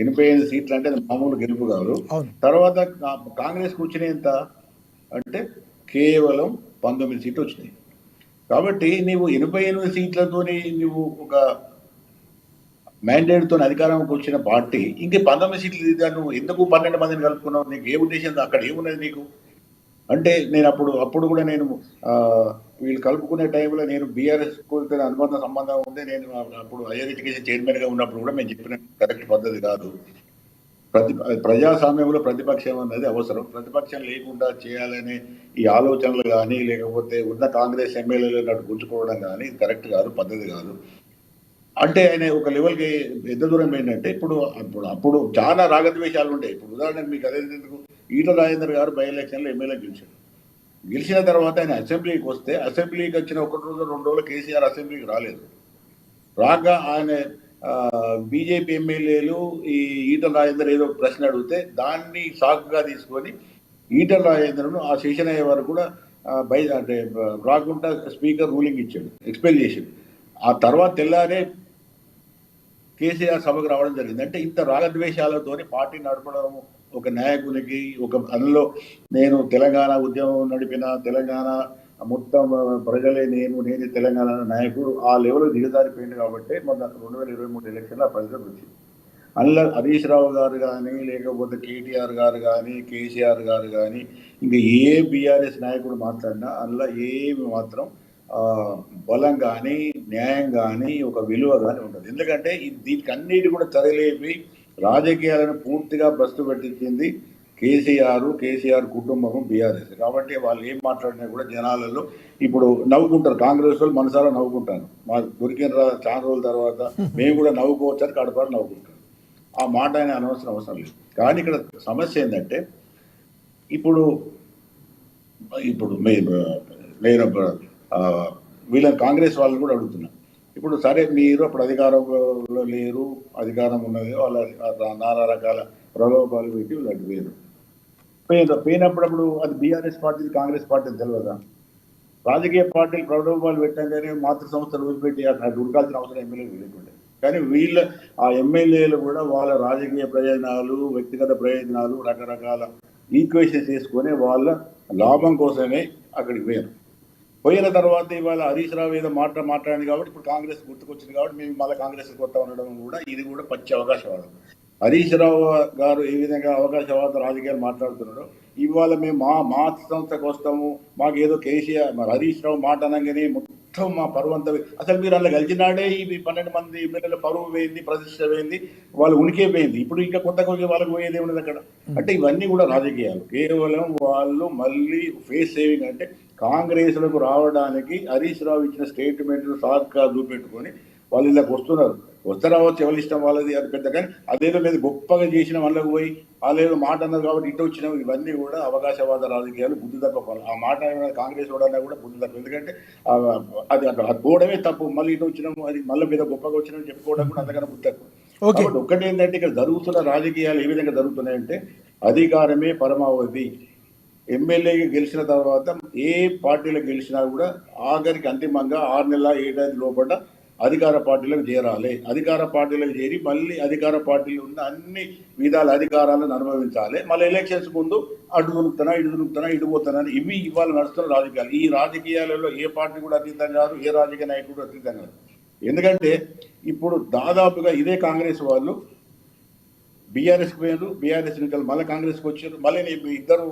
88 సీట్లు అంటే మామూలు గెలుపు కాదు. తర్వాత కాంగ్రెస్ కూర్చునే ఎంత అంటే కేవలం 19 సీట్లు వచ్చినాయి. కాబట్టి నీవు 88 సీట్లతోని నువ్వు ఒక మ్యాండేట్తో అధికారంకి వచ్చిన పార్టీ ఇంక 19 సీట్లు నువ్వు ఎందుకు 12 మందిని కలుపుకున్నావు? నీకు ఏ ఉద్దేశం, అక్కడ ఏమున్నది నీకు అంటే? నేను అప్పుడు కూడా నేను వీళ్ళు కలుపుకునే టైంలో నేను బీఆర్ఎస్ అనుబంధ సంబంధం ఉంది. నేను అప్పుడు హైయర్ ఎడ్యుకేషన్ చైర్మన్గా ఉన్నప్పుడు కూడా మేము చెప్పిన కరెక్ట్ పద్ధతి కాదు. ప్రజాస్వామ్యంలో ప్రతిపక్షం అన్నది అవసరం. ప్రతిపక్షం లేకుండా చేయాలనే ఈ ఆలోచనలు కానీ లేకపోతే ఉన్న కాంగ్రెస్ ఎమ్మెల్యేలు నటు గుంజుకోవడం కానీ ఇది కరెక్ట్ కాదు, పద్ధతి కాదు. అంటే ఆయన ఒక లెవెల్కి ఎంత దూరం ఏంటంటే అప్పుడు చాలా రాగద్వేషాలు ఉంటాయి. ఇప్పుడు ఉదాహరణకు మీకు అదే ఈటల రాజేందర్ గారు బై ఎలక్షన్లో ఎమ్మెల్యే గెలిచిన తర్వాత ఆయన అసెంబ్లీకి వస్తే అసెంబ్లీకి వచ్చిన 1 రోజు 2 రోజులు కేసీఆర్ అసెంబ్లీకి రాలేదు. రాక ఆయన బీజేపీ ఎమ్మెల్యేలు ఈ ఈటల రాజేందర్ ఏదో ప్రశ్న అడిగితే దాన్ని సాకుగా తీసుకొని ఈటల రాజేందర్ను ఆ సెషన్ అయ్యే వరకు కూడా రాకుండా స్పీకర్ రూలింగ్ ఇచ్చాడు, ఎక్స్పెల్ చేశాడు. ఆ తర్వాత తెల్లారే కేసీఆర్ సభకు రావడం జరిగింది. అంటే ఇంత రాగద్వేషాలతోని పార్టీ నడపడం ఒక నాయకునికి అందులో నేను తెలంగాణ ఉద్యమం నడిపిన తెలంగాణ మొత్తం ప్రజలే నేను తెలంగాణ నాయకుడు ఆ లెవెల్ దిగజారిపోయింది. కాబట్టి మొన్న 2023 ఎలక్షన్లో ప్రజలకు వచ్చింది. అందులో హరీష్ రావు గారు కానీ లేకపోతే కేటీఆర్ గారు కానీ కేసీఆర్ గారు కానీ ఇంకా ఏ బీఆర్ఎస్ నాయకుడు మాట్లాడినా అందులో ఏమి మాత్రం బలం కానీ న్యాయం కానీ ఒక విలువ కానీ ఉంటుంది. ఎందుకంటే దీనికి అన్నిటి కూడా తరలేపి రాజకీయాలను పూర్తిగా భ్రష్టు పట్టించింది కేసీఆర్ కుటుంబం బీఆర్ఎస్. కాబట్టి వాళ్ళు ఏం మాట్లాడినా కూడా జనాలలో ఇప్పుడు నవ్వుకుంటారు. కాంగ్రెస్ వాళ్ళు మనసారా నవ్వుకుంటారు. మాకు దొరికిన చాలా రోజుల తర్వాత మేము కూడా నవ్వుకోవచ్చని కడపారు నవ్వుకుంటారు. ఆ మాట ఆయన అవసరం లేదు. కానీ ఇక్కడ సమస్య ఏంటంటే ఇప్పుడు నేను వీళ్ళని కాంగ్రెస్ వాళ్ళని కూడా అడుగుతున్నా. ఇప్పుడు సరే మీరు అప్పుడు అధికారంలో లేరు, అధికారం ఉన్నది, వాళ్ళ నానా రకాల ప్రలోభాలు పెట్టి వీళ్ళు వేరు పోయినప్పుడు అది బీఆర్ఎస్ పార్టీ కాంగ్రెస్ పార్టీ తెలియదా? రాజకీయ పార్టీలు ప్రలోభాలు పెట్టంగానే మాతృ సంస్థలు వదిలిపెట్టి అక్కడ ఉడకాల్సిన అవసరం ఎమ్మెల్యేలు లేకుండే. కానీ వీళ్ళ ఆ ఎమ్మెల్యేలు కూడా వాళ్ళ రాజకీయ ప్రయోజనాలు, వ్యక్తిగత ప్రయోజనాలు, రకరకాల ఈక్వేషన్స్ చేసుకొని వాళ్ళ లాభం కోసమే అక్కడికి పోయిన తర్వాత ఇవాళ హరీష్ రావు ఏదో మాట్లాడింది కాబట్టి ఇప్పుడు కాంగ్రెస్ గుర్తుకొచ్చింది కాబట్టి మేము మళ్ళీ కాంగ్రెస్ కొత్త ఉండడం కూడా ఇది కూడా పచ్చి అవకాశవాదం. హరీష్ రావు గారు ఏ విధంగా అవకాశవాద రాజకీయాలు మాట్లాడుతున్నారో ఇవాళ మేము మా సంస్థకు వస్తాము, మాకు ఏదో కేసీఆర్ హరీష్ రావు మాట అనగానే మొత్తం మా పరువంతా అసలు మీరు అలా కలిసినాడే ఈ 12 మంది ఎమ్మెల్యేల పరువు పోయింది, ప్రతిష్ట పోయింది, వాళ్ళు ఉనికే పోయింది. ఇప్పుడు ఇంకా కొత్తగా వాళ్ళకి పోయేది ఏమున్నది అక్కడ? అంటే ఇవన్నీ కూడా రాజకీయాలు. కేవలం వాళ్ళు మళ్ళీ ఫేస్ సేవింగ్ అంటే కాంగ్రెస్లకు రావడానికి హరీష్ రావు ఇచ్చిన స్టేట్మెంట్ సార్గా చూపెట్టుకొని వాళ్ళు ఇలాగ వస్తున్నారు. వస్తారావచ్చు, ఎవరి ఇష్టం వాళ్ళది, అది పెద్ద. కానీ అదేదో మీద గొప్పగా చేసిన వాళ్ళకి పోయి వాళ్ళేదో మాట అన్నారు కాబట్టి ఇటు వచ్చినాం. ఇవన్నీ కూడా అవకాశవాద రాజకీయాలు, బుద్ధి తక్కువ. ఆ మాట కాంగ్రెస్ వాడన్నా కూడా బుద్ధి తక్కువ. ఎందుకంటే అది పోవడమే తప్పు. మళ్ళీ ఇటు వచ్చినాము, అది మళ్ళీ మీద గొప్పగా వచ్చినామని చెప్పుకోవడం కూడా అంతకన్నా బుద్ధి తక్కువ. కాబట్టి ఒక్కటి ఏంటంటే ఇక్కడ జరుగుతున్న రాజకీయాలు ఏ విధంగా జరుగుతున్నాయంటే అధికారమే పరమావధి. ఎమ్మెల్యేగా గెలిచిన తర్వాత ఏ పార్టీలో గెలిచినా కూడా ఆఖరికి అంతిమంగా 6 నెలల 7 నెలల లోపల అధికార పార్టీలకు చేరాలి. అధికార పార్టీలకు చేరి మళ్ళీ అధికార పార్టీలో ఉన్న అన్ని విధాల అధికారాలను అనుభవించాలి. మళ్ళీ ఎలక్షన్స్ ముందు అటు దునుకుతున్నా ఇటు పోతున్నాను. ఇవి ఇవాళ నడుస్తున్న రాజకీయాలు. ఈ రాజకీయాలలో ఏ పార్టీ కూడా అతీతం కాదు, ఏ రాజకీయ నాయకుడు అతీతం కాదు. ఎందుకంటే ఇప్పుడు దాదాపుగా ఇదే కాంగ్రెస్ వాళ్ళు బీఆర్ఎస్కి పోయారు, బీఆర్ఎస్ నుంచి మళ్ళీ కాంగ్రెస్కి వచ్చారు. మళ్ళీ ఇద్దరు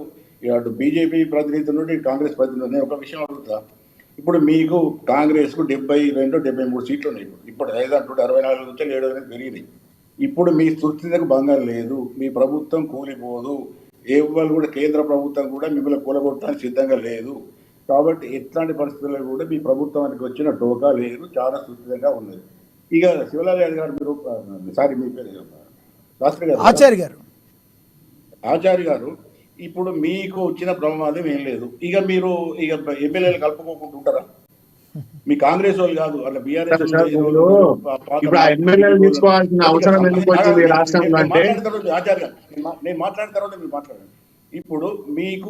అటు బీజేపీ ప్రతినిధులు నుండి కాంగ్రెస్ ప్రతినిధులు. నేను ఒక విషయం అడుగుతా. ఇప్పుడు మీకు కాంగ్రెస్కు 72-73 సీట్లు ఉన్నాయి. ఇప్పుడు 64 నుంచి 7 పెరిగినాయి. ఇప్పుడు మీ స్థితికి భంగం లేదు, మీ ప్రభుత్వం కూలిపోదు, ఎవరు కూడా కేంద్ర ప్రభుత్వం కూడా మిమ్మల్ని కూలగొట్టడానికి సిద్ధంగా లేదు. కాబట్టి ఎట్లాంటి పరిస్థితుల్లో కూడా మీ ప్రభుత్వానికి వచ్చిన టోకా లేదు, చాలా సుస్థిరంగా ఉన్నది. ఇక శివలాల్ యాదవ్ గారు, మీరు సారీ మీ పేరు శాస్త్రి గారు, ఆచార్య గారు, ఇప్పుడు మీకు వచ్చిన ప్రమాదం ఏం లేదు. ఇక మీరు ఇక ఎమ్మెల్యేలు కలుపుకోకుండా ఉంటారా? మీ కాంగ్రెస్ వాళ్ళు కాదు, అట్లా బీఆర్ఎస్ ఆచార్య నేను మాట్లాడిన తర్వాత మీరు మాట్లాడండి. ఇప్పుడు మీకు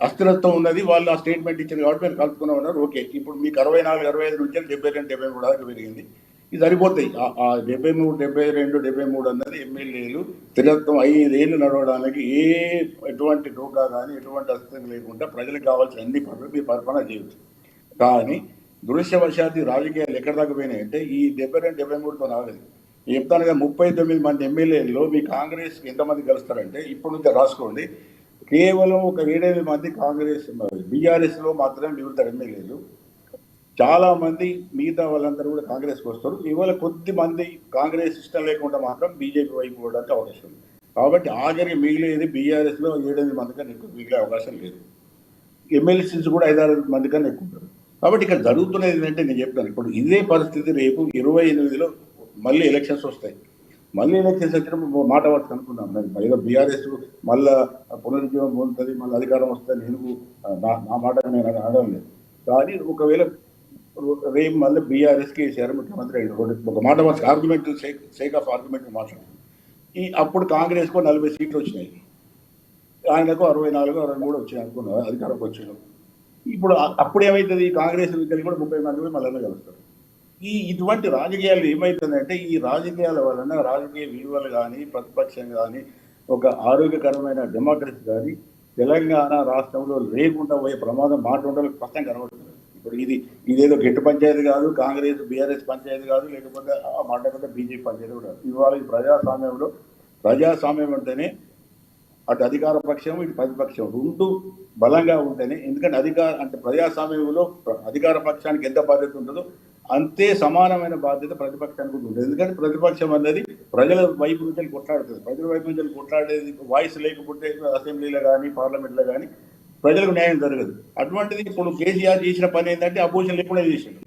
అస్థిరత్వం ఉన్నది, వాళ్ళు ఆ స్టేట్మెంట్ ఇచ్చారు కాబట్టి మీరు కలుపుకున్నా ఉన్నారు. ఓకే, ఇప్పుడు మీకు 64-65 నుంచి 72-73 దాకా పెరిగింది. ఇది సరిపోతాయి. ఆ 73 అన్నది ఎమ్మెల్యేలు స్థిరత్వం 5 ఏళ్ళు నడవడానికి ఎటువంటి డోకా కానీ ఎటువంటి అస్థిరం లేకుండా ప్రజలకు కావాల్సిన అన్ని పనులు మీరు పరిపాలన చేయవచ్చు. కానీ దురదృష్టవశాత్తు రాజకీయాలు ఎక్కడ దాకా పోయినాయంటే ఈ 72-73తో రాలేదు. చెప్తానుగా 39 మంది ఎమ్మెల్యేల్లో మీ కాంగ్రెస్ ఎంతమంది కలుస్తారంటే ఇప్పుడు నుంచి రాసుకోండి. కేవలం ఒక 7-8 మంది కాంగ్రెస్ బీఆర్ఎస్లో మాత్రమే మిగులుతారు ఎమ్మెల్యేలు. చాలా మంది మిగతా వాళ్ళందరూ కూడా కాంగ్రెస్కి వస్తారు. ఇవాళ కొద్ది మంది కాంగ్రెస్ ఇష్టం లేకుండా మాత్రం బీజేపీ వైపు పోవడానికి అవకాశం ఉంది. కాబట్టి ఆఖరికి మిగిలేది బీఆర్ఎస్లో 7-8 మంది కన్నా ఎక్కువ మిగిలే అవకాశం లేదు. ఎమ్మెల్సీస్ కూడా 5-6 మంది కన్నా ఎక్కువ ఉంటారు. కాబట్టి ఇక్కడ జరుగుతున్నది ఏంటంటే నేను చెప్తాను, ఇప్పుడు ఇదే పరిస్థితి రేపు 28లో మళ్ళీ ఎలక్షన్స్ వస్తాయి. మళ్ళీ ఎలక్షన్స్ వచ్చినప్పుడు మాట వాటి అనుకున్నాం. ఏదో బీఆర్ఎస్ మళ్ళీ పునరుజ్జీవం పొందుతుంది, మళ్ళీ అధికారం వస్తుంది. నేను నా మాట నేను అనడం లేదు. కానీ ఒకవేళ రేపు మళ్ళీ బీఆర్ఎస్కి కేసీఆర్ ముఖ్యమంత్రి అయ్యారు, ఒక మాట ఆర్గ్యుమెంట్ సేక్ ఆఫ్ ఆర్గ్యుమెంట్ మాట్లాడుతుంది. అప్పుడు కాంగ్రెస్కు 40 సీట్లు వచ్చినాయి, ఆయనకు 64-63 వచ్చాయి అనుకున్నారు, అధికారంకి వచ్చాను. ఇప్పుడు అప్పుడు ఏమవుతుంది, కాంగ్రెస్ కలిగి కూడా 30 మంది మళ్ళీ కలుస్తారు. ఇటువంటి రాజకీయాలు ఏమవుతుందంటే ఈ రాజకీయాల వలన రాజకీయ విలువలు కానీ ప్రతిపక్షం కానీ ఒక ఆరోగ్యకరమైన డెమోక్రసీ కానీ తెలంగాణ రాష్ట్రంలో లేకుండా పోయే ప్రమాదం మాట ఉండడం స్పష్టంగా కనబడుతుంది. ఇప్పుడు ఇదేదో గెట్టు పంచాయతీ కాదు, కాంగ్రెస్ బీఆర్ఎస్ పంచాయతీ కాదు, లేకపోతే మాట బీజేపీ పంచాయతీ కూడా కాదు. ఇవాళ ఈ ప్రజాస్వామ్యం అంటేనే అటు అధికార పక్షం ఇటు ప్రతిపక్షం రెండు బలంగా ఉంటేనే, ఎందుకంటే అంటే ప్రజాస్వామ్యంలో అధికార పక్షానికి ఎంత బాధ్యత ఉంటుందో అంతే సమానమైన బాధ్యత ప్రతిపక్షానికి కూడా ఉంటుంది. ఎందుకంటే ప్రతిపక్షం అనేది ప్రజల వైపు నుంచి కొట్లాడుతుంది. ప్రజల వైపు నుంచి కొట్లాడేది వాయిస్ లేకపోతే అసెంబ్లీలో కానీ పార్లమెంట్లో కానీ ప్రజలకు న్యాయం జరగదు. అటువంటిది ఇప్పుడు కేసీఆర్ చేసిన పని ఏంటంటే అపోజిషన్ లేకుండా చేసిండు.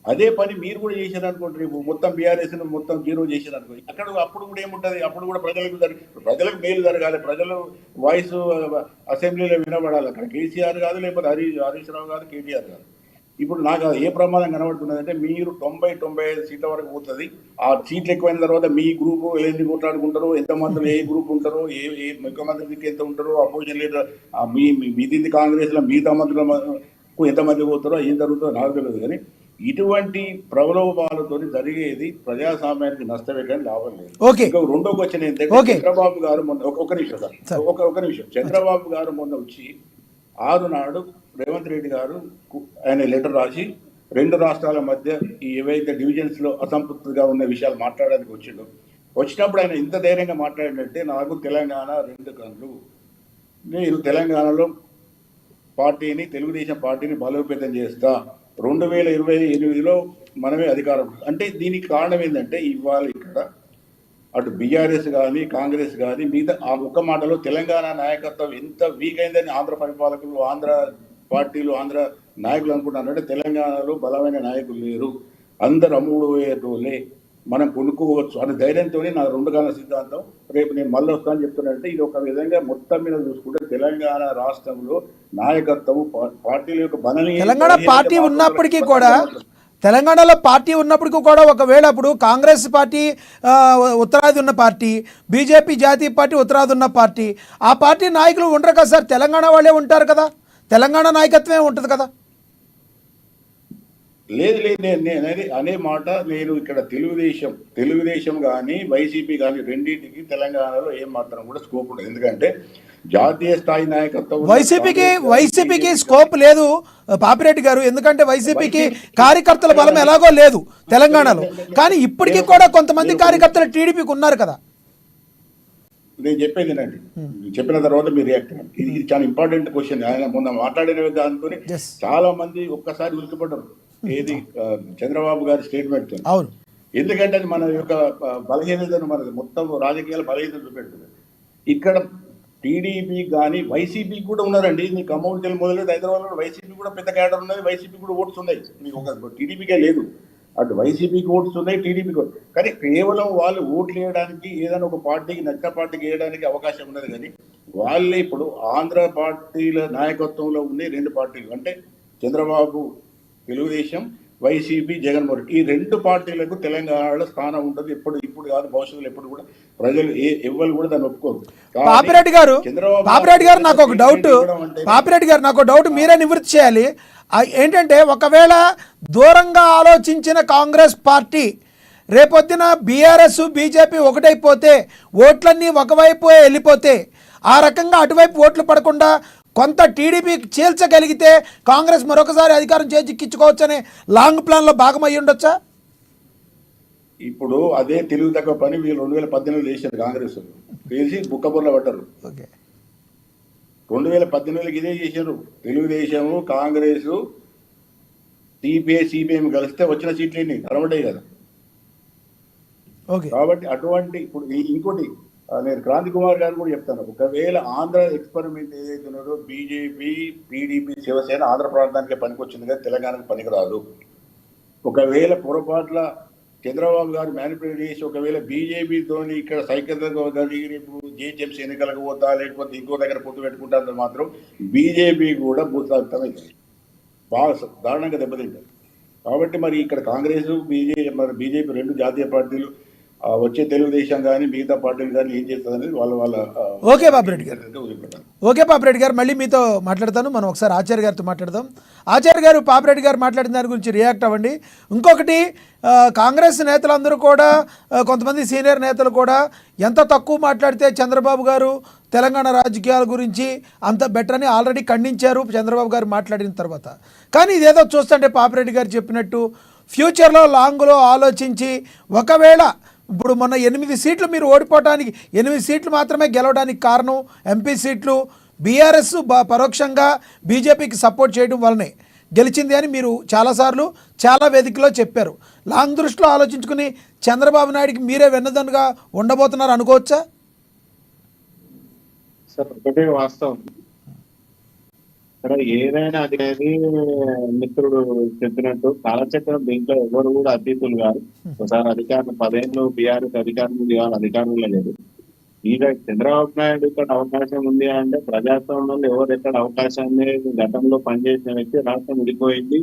అదే పని మీరు కూడా చేశారు అనుకోండి, రేపు మొత్తం బీఆర్ఎస్ మొత్తం జీరో చేశారు అనుకోండి, అప్పుడు కూడా ఏముంటుంది, అప్పుడు కూడా ప్రజలకు మేలు జరగాలి, ప్రజలు వాయిస్ అసెంబ్లీలో వినబడాలి. అక్కడ కేసీఆర్ కాదు, లేకపోతే హరీష్ రావు కాదు, కేటీఆర్ కాదు. ఇప్పుడు నాకు ఏ ప్రమాదం కనబడుతున్నదంటే మీరు 90-95 సీట్ల వరకు పోతుంది. ఆ సీట్లు ఎక్కువైన తర్వాత మీ గ్రూపు ఎన్ని కొట్లాడుకుంటారో, ఎంతమంది ఏ గ్రూప్ ఉంటారో, ఏ ముఖ్యమంత్రి దిక్కు ఎంత ఉంటారో, అపోజిషన్ లీడర్ మీది కాంగ్రెస్ లో మిగతా మంత్రులకు ఎంతమంది పోతారో ఏం జరుగుతుందో నాకు తెలియదు. కానీ ఇటువంటి ప్రలోభాలతో జరిగేది ప్రజాస్వామ్యానికి నష్టమే కానీ లాభం లేదు. ఇంకా రెండో క్వశ్చన్ ఏంటంటే చంద్రబాబు గారు మొన్న ఒక నిమిషం సార్ ఒక నిమిషం చంద్రబాబు గారు మొన్న వచ్చి 6 నాడు రేవంత్ రెడ్డి గారు ఆయన లెటర్ రాసి 2 రాష్ట్రాల మధ్య ఈ ఏవైతే డివిజన్స్ లో అసంతృప్తిగా ఉన్న విషయాలు మాట్లాడడానికి వచ్చినప్పుడు ఆయన ఇంత ధైర్యంగా మాట్లాడినట్టే నాకు తెలంగాణ 2 కళ్ళు, నేను తెలంగాణలో తెలుగుదేశం పార్టీని బలోపేతం చేస్తా, 2028లో మనమే అధికారం. అంటే దీనికి కారణం ఏంటంటే ఇవాళ ఇక్కడ అటు బీఆర్ఎస్ కానీ కాంగ్రెస్ కానీ మిగతా ఆ ఒక్క మాటలో తెలంగాణ నాయకత్వం ఎంత వీక్ అయిందని ఆంధ్ర పరిపాలకులు, ఆంధ్ర పార్టీలు, ఆంధ్ర నాయకులు అనుకుంటున్నారంటే తెలంగాణలో బలమైన నాయకులు లేరు, అందరు అమ్ముడుపోయేటోళ్ళే, మనం కొనుక్కోవచ్చు అనే ధైర్యంతో నా 2 కాల సిద్ధాంతం రేపు నేను మళ్ళీ వస్తానని చెప్తున్నానంటే ఇది ఒక విధంగా మొత్తం మీద చూసుకుంటే తెలంగాణ రాష్ట్రంలో నాయకత్వం పార్టీల యొక్క తెలంగాణ పార్టీ ఉన్నప్పటికీ కూడా తెలంగాణలో పార్టీ ఉన్నప్పటికీ కూడా ఒకవేళ అప్పుడు కాంగ్రెస్ పార్టీ ఉత్తరాది ఉన్న పార్టీ, బీజేపీ జాతీయ పార్టీ ఉత్తరాది ఉన్న పార్టీ, ఆ పార్టీ నాయకులు ఉండరు కదా సార్, తెలంగాణ వాళ్ళే ఉంటారు కదా, తెలంగాణ నాయకత్వమే ఉంటుంది కదా. లేదు నేను అనే మాట, నేను ఇక్కడ తెలుగుదేశం కానీ వైసీపీ కానీ రెండింటికి తెలంగాణలో ఏం మాత్రం కూడా స్కోప్ ఉండదు. ఎందుకంటే జాతీయ స్థాయి నాయకత్వం వైసీపీకి స్కోప్ లేదు పాపిరెడ్డి గారు, ఎందుకంటే వైసీపీకి కార్యకర్తల బలం ఎలాగో లేదు తెలంగాణలో, కానీ ఇప్పటికీ కూడా కొంతమంది కార్యకర్తలు టీడీపీకి ఉన్నారు కదా. నేను చెప్పేది అండి, చెప్పిన తర్వాత మీరు రియాక్ట్ అవ్వండి. ఇది చాలా ఇంపార్టెంట్ క్వశ్చన్. ఆయన మొన్న మాట్లాడిన దాంతో చాలా మంది ఒక్కసారి ఉలికిపడ్డారు ఏది చంద్రబాబు గారి స్టేట్మెంట్. అవును, ఎందుకంటే అది మన యొక్క బలహీనతను, మన మొత్తం రాజకీయాల బలహీనత చూపెడుతుంది. ఇక్కడ టీడీపీ కానీ వైసీపీ కూడా ఉన్నారండి. మీకు అమౌంట్ మొదలైతే హైదరాబాద్లో వైసీపీ కూడా పెద్ద క్యాడర్ ఉన్నది, వైసీపీ కూడా ఓట్స్ ఉన్నాయి. మీకు ఒక టీడీపీకే లేదు, అటు వైసీపీకి ఓట్స్ ఉన్నాయి, టీడీపీకి. కానీ కేవలం వాళ్ళు ఓట్లు వేయడానికి ఏదైనా ఒక పార్టీకి నచ్చిన పార్టీకి వేయడానికి అవకాశం ఉన్నది. కానీ వాళ్ళే ఇప్పుడు ఆంధ్ర పార్టీల నాయకత్వంలో ఉండే 2 పార్టీలు అంటే చంద్రబాబు తెలుగుదేశం, వైసీపీ జగన్మోహన్, ఈ 2 పార్టీలకు తెలంగాణలో స్థానం ఉంటుంది. ఇప్పుడు కాదు, భవిష్యత్తులో ఎప్పుడు కూడా ప్రజలు ఎవరు కూడా దాన్ని ఒప్పుకోరు. పాపిరెడ్డి గారు నాకు ఒక డౌట్ మీరే నివృత్తి చేయాలి. ఏంటంటే ఒకవేళ దూరంగా ఆలోచించిన కాంగ్రెస్ పార్టీ రేపొద్దున బీఆర్ఎస్ బీజేపీ ఒకటైపోతే, ఓట్లన్నీ ఒకవైపు వెళ్ళిపోతే, ఆ రకంగా అటువైపు ఓట్లు పడకుండా కొంత టీడీపీకి చీల్చగలిగితే కాంగ్రెస్ మరొకసారి అధికారం చేజిక్కించుకోవచ్చనే లాంగ్ ప్లాన్లో భాగం అయ్యి ఉండొచ్చా? ఇప్పుడు అదే తెలుగు తక్కువ పని వీళ్ళు 2018 చేశారు. కాంగ్రెస్ చేసి బుక్కబుర్ల పడ్డారు. 2018 ఇదే చేశారు. తెలుగుదేశము, కాంగ్రెస్, సిపిఎం కలిస్తే వచ్చిన సీట్లు కనబడ్డాయి కదా. కాబట్టి అటువంటి ఇప్పుడు ఇంకోటి నేను క్రాంతి కుమార్ గారు కూడా చెప్తాను, ఒకవేళ ఆంధ్ర ఎక్స్పెరిమెంట్ ఏదైతే ఉన్నదో బీజేపీ, టీడీపీ, శివసేన ఆంధ్ర ప్రాంతానికే పనికొచ్చింది కానీ తెలంగాణకు పనికిరాదు. ఒకవేళ పొరపాట్ల చంద్రబాబు గారు మ్యానిపులేట్ చేసి ఒకవేళ బీజేపీతో ఇక్కడ సైకిల్గా రేపు జిహెచ్ఎంసీ ఎన్నికలకు పోతా, లేకపోతే ఇంకో దగ్గర పొత్తు పెట్టుకుంటారంటే మాత్రం బీజేపీ కూడా భూస్థాపితమవుతుంది, బాగా దారుణంగా దెబ్బతింటారు. కాబట్టి మరి ఇక్కడ కాంగ్రెస్, బీజేపీ 2 జాతీయ పార్టీలు వచ్చే తెలుగుదేశం కానీ మిగతా పార్టీలు కానీ ఏం చేస్తుంది అనేది వాళ్ళ ఓకే పాపిరెడ్డి గారు మళ్ళీ మీతో మాట్లాడతాను. మనం ఒకసారి ఆచార్య గారితో మాట్లాడదాం. ఆచార్య గారు, పాపిరెడ్డి గారు మాట్లాడిన దాని గురించి రియాక్ట్ అవ్వండి. ఇంకొకటి, కాంగ్రెస్ నేతలందరూ కూడా, కొంతమంది సీనియర్ నేతలు కూడా ఎంత తక్కువ మాట్లాడితే చంద్రబాబు గారు తెలంగాణ రాజకీయాల గురించి అంత బెటర్ అని ఆల్రెడీ ఖండించారు చంద్రబాబు గారు మాట్లాడిన తర్వాత. కానీ ఇదేదో చూస్తుంటే పాపిరెడ్డి గారు చెప్పినట్టు ఫ్యూచర్లో లాంగ్లో ఆలోచించి ఒకవేళ ఇప్పుడు మొన్న 8 సీట్లు మీరు ఓడిపోవడానికి 8 సీట్లు మాత్రమే గెలవడానికి కారణం ఎంపీ సీట్లు బీఆర్ఎస్ పరోక్షంగా బీజేపీకి సపోర్ట్ చేయడం వల్లనే గెలిచింది అని మీరు చాలాసార్లు చాలా వేదికలో చెప్పారు. లాంగ్ దృష్టిలో ఆలోచించుకుని చంద్రబాబు నాయుడికి మీరే వెన్నదన్నుగా ఉండబోతున్నారు అనుకోవచ్చా? సార్ ఒకటే వాస్తవం, ఇక్కడ ఏదైనా అనేది మిత్రుడు చెప్పినట్టు కాలచక్రం దీంట్లో ఎవరు కూడా అతీతులు కాదు. ఒకసారి అధికారం 10 ఏళ్ళు బీఆర్ఎస్ అధికారం ఉంది, వాళ్ళు అధికారంలో లేదు. ఇక చంద్రబాబు నాయుడు ఇక్కడ అవకాశం ఉంది అంటే ప్రజాస్వామ్యంలో ఎవరు ఎక్కడ అవకాశాన్ని గతంలో పనిచేసిన వ్యక్తి రాష్ట్రం విడిపోయింది.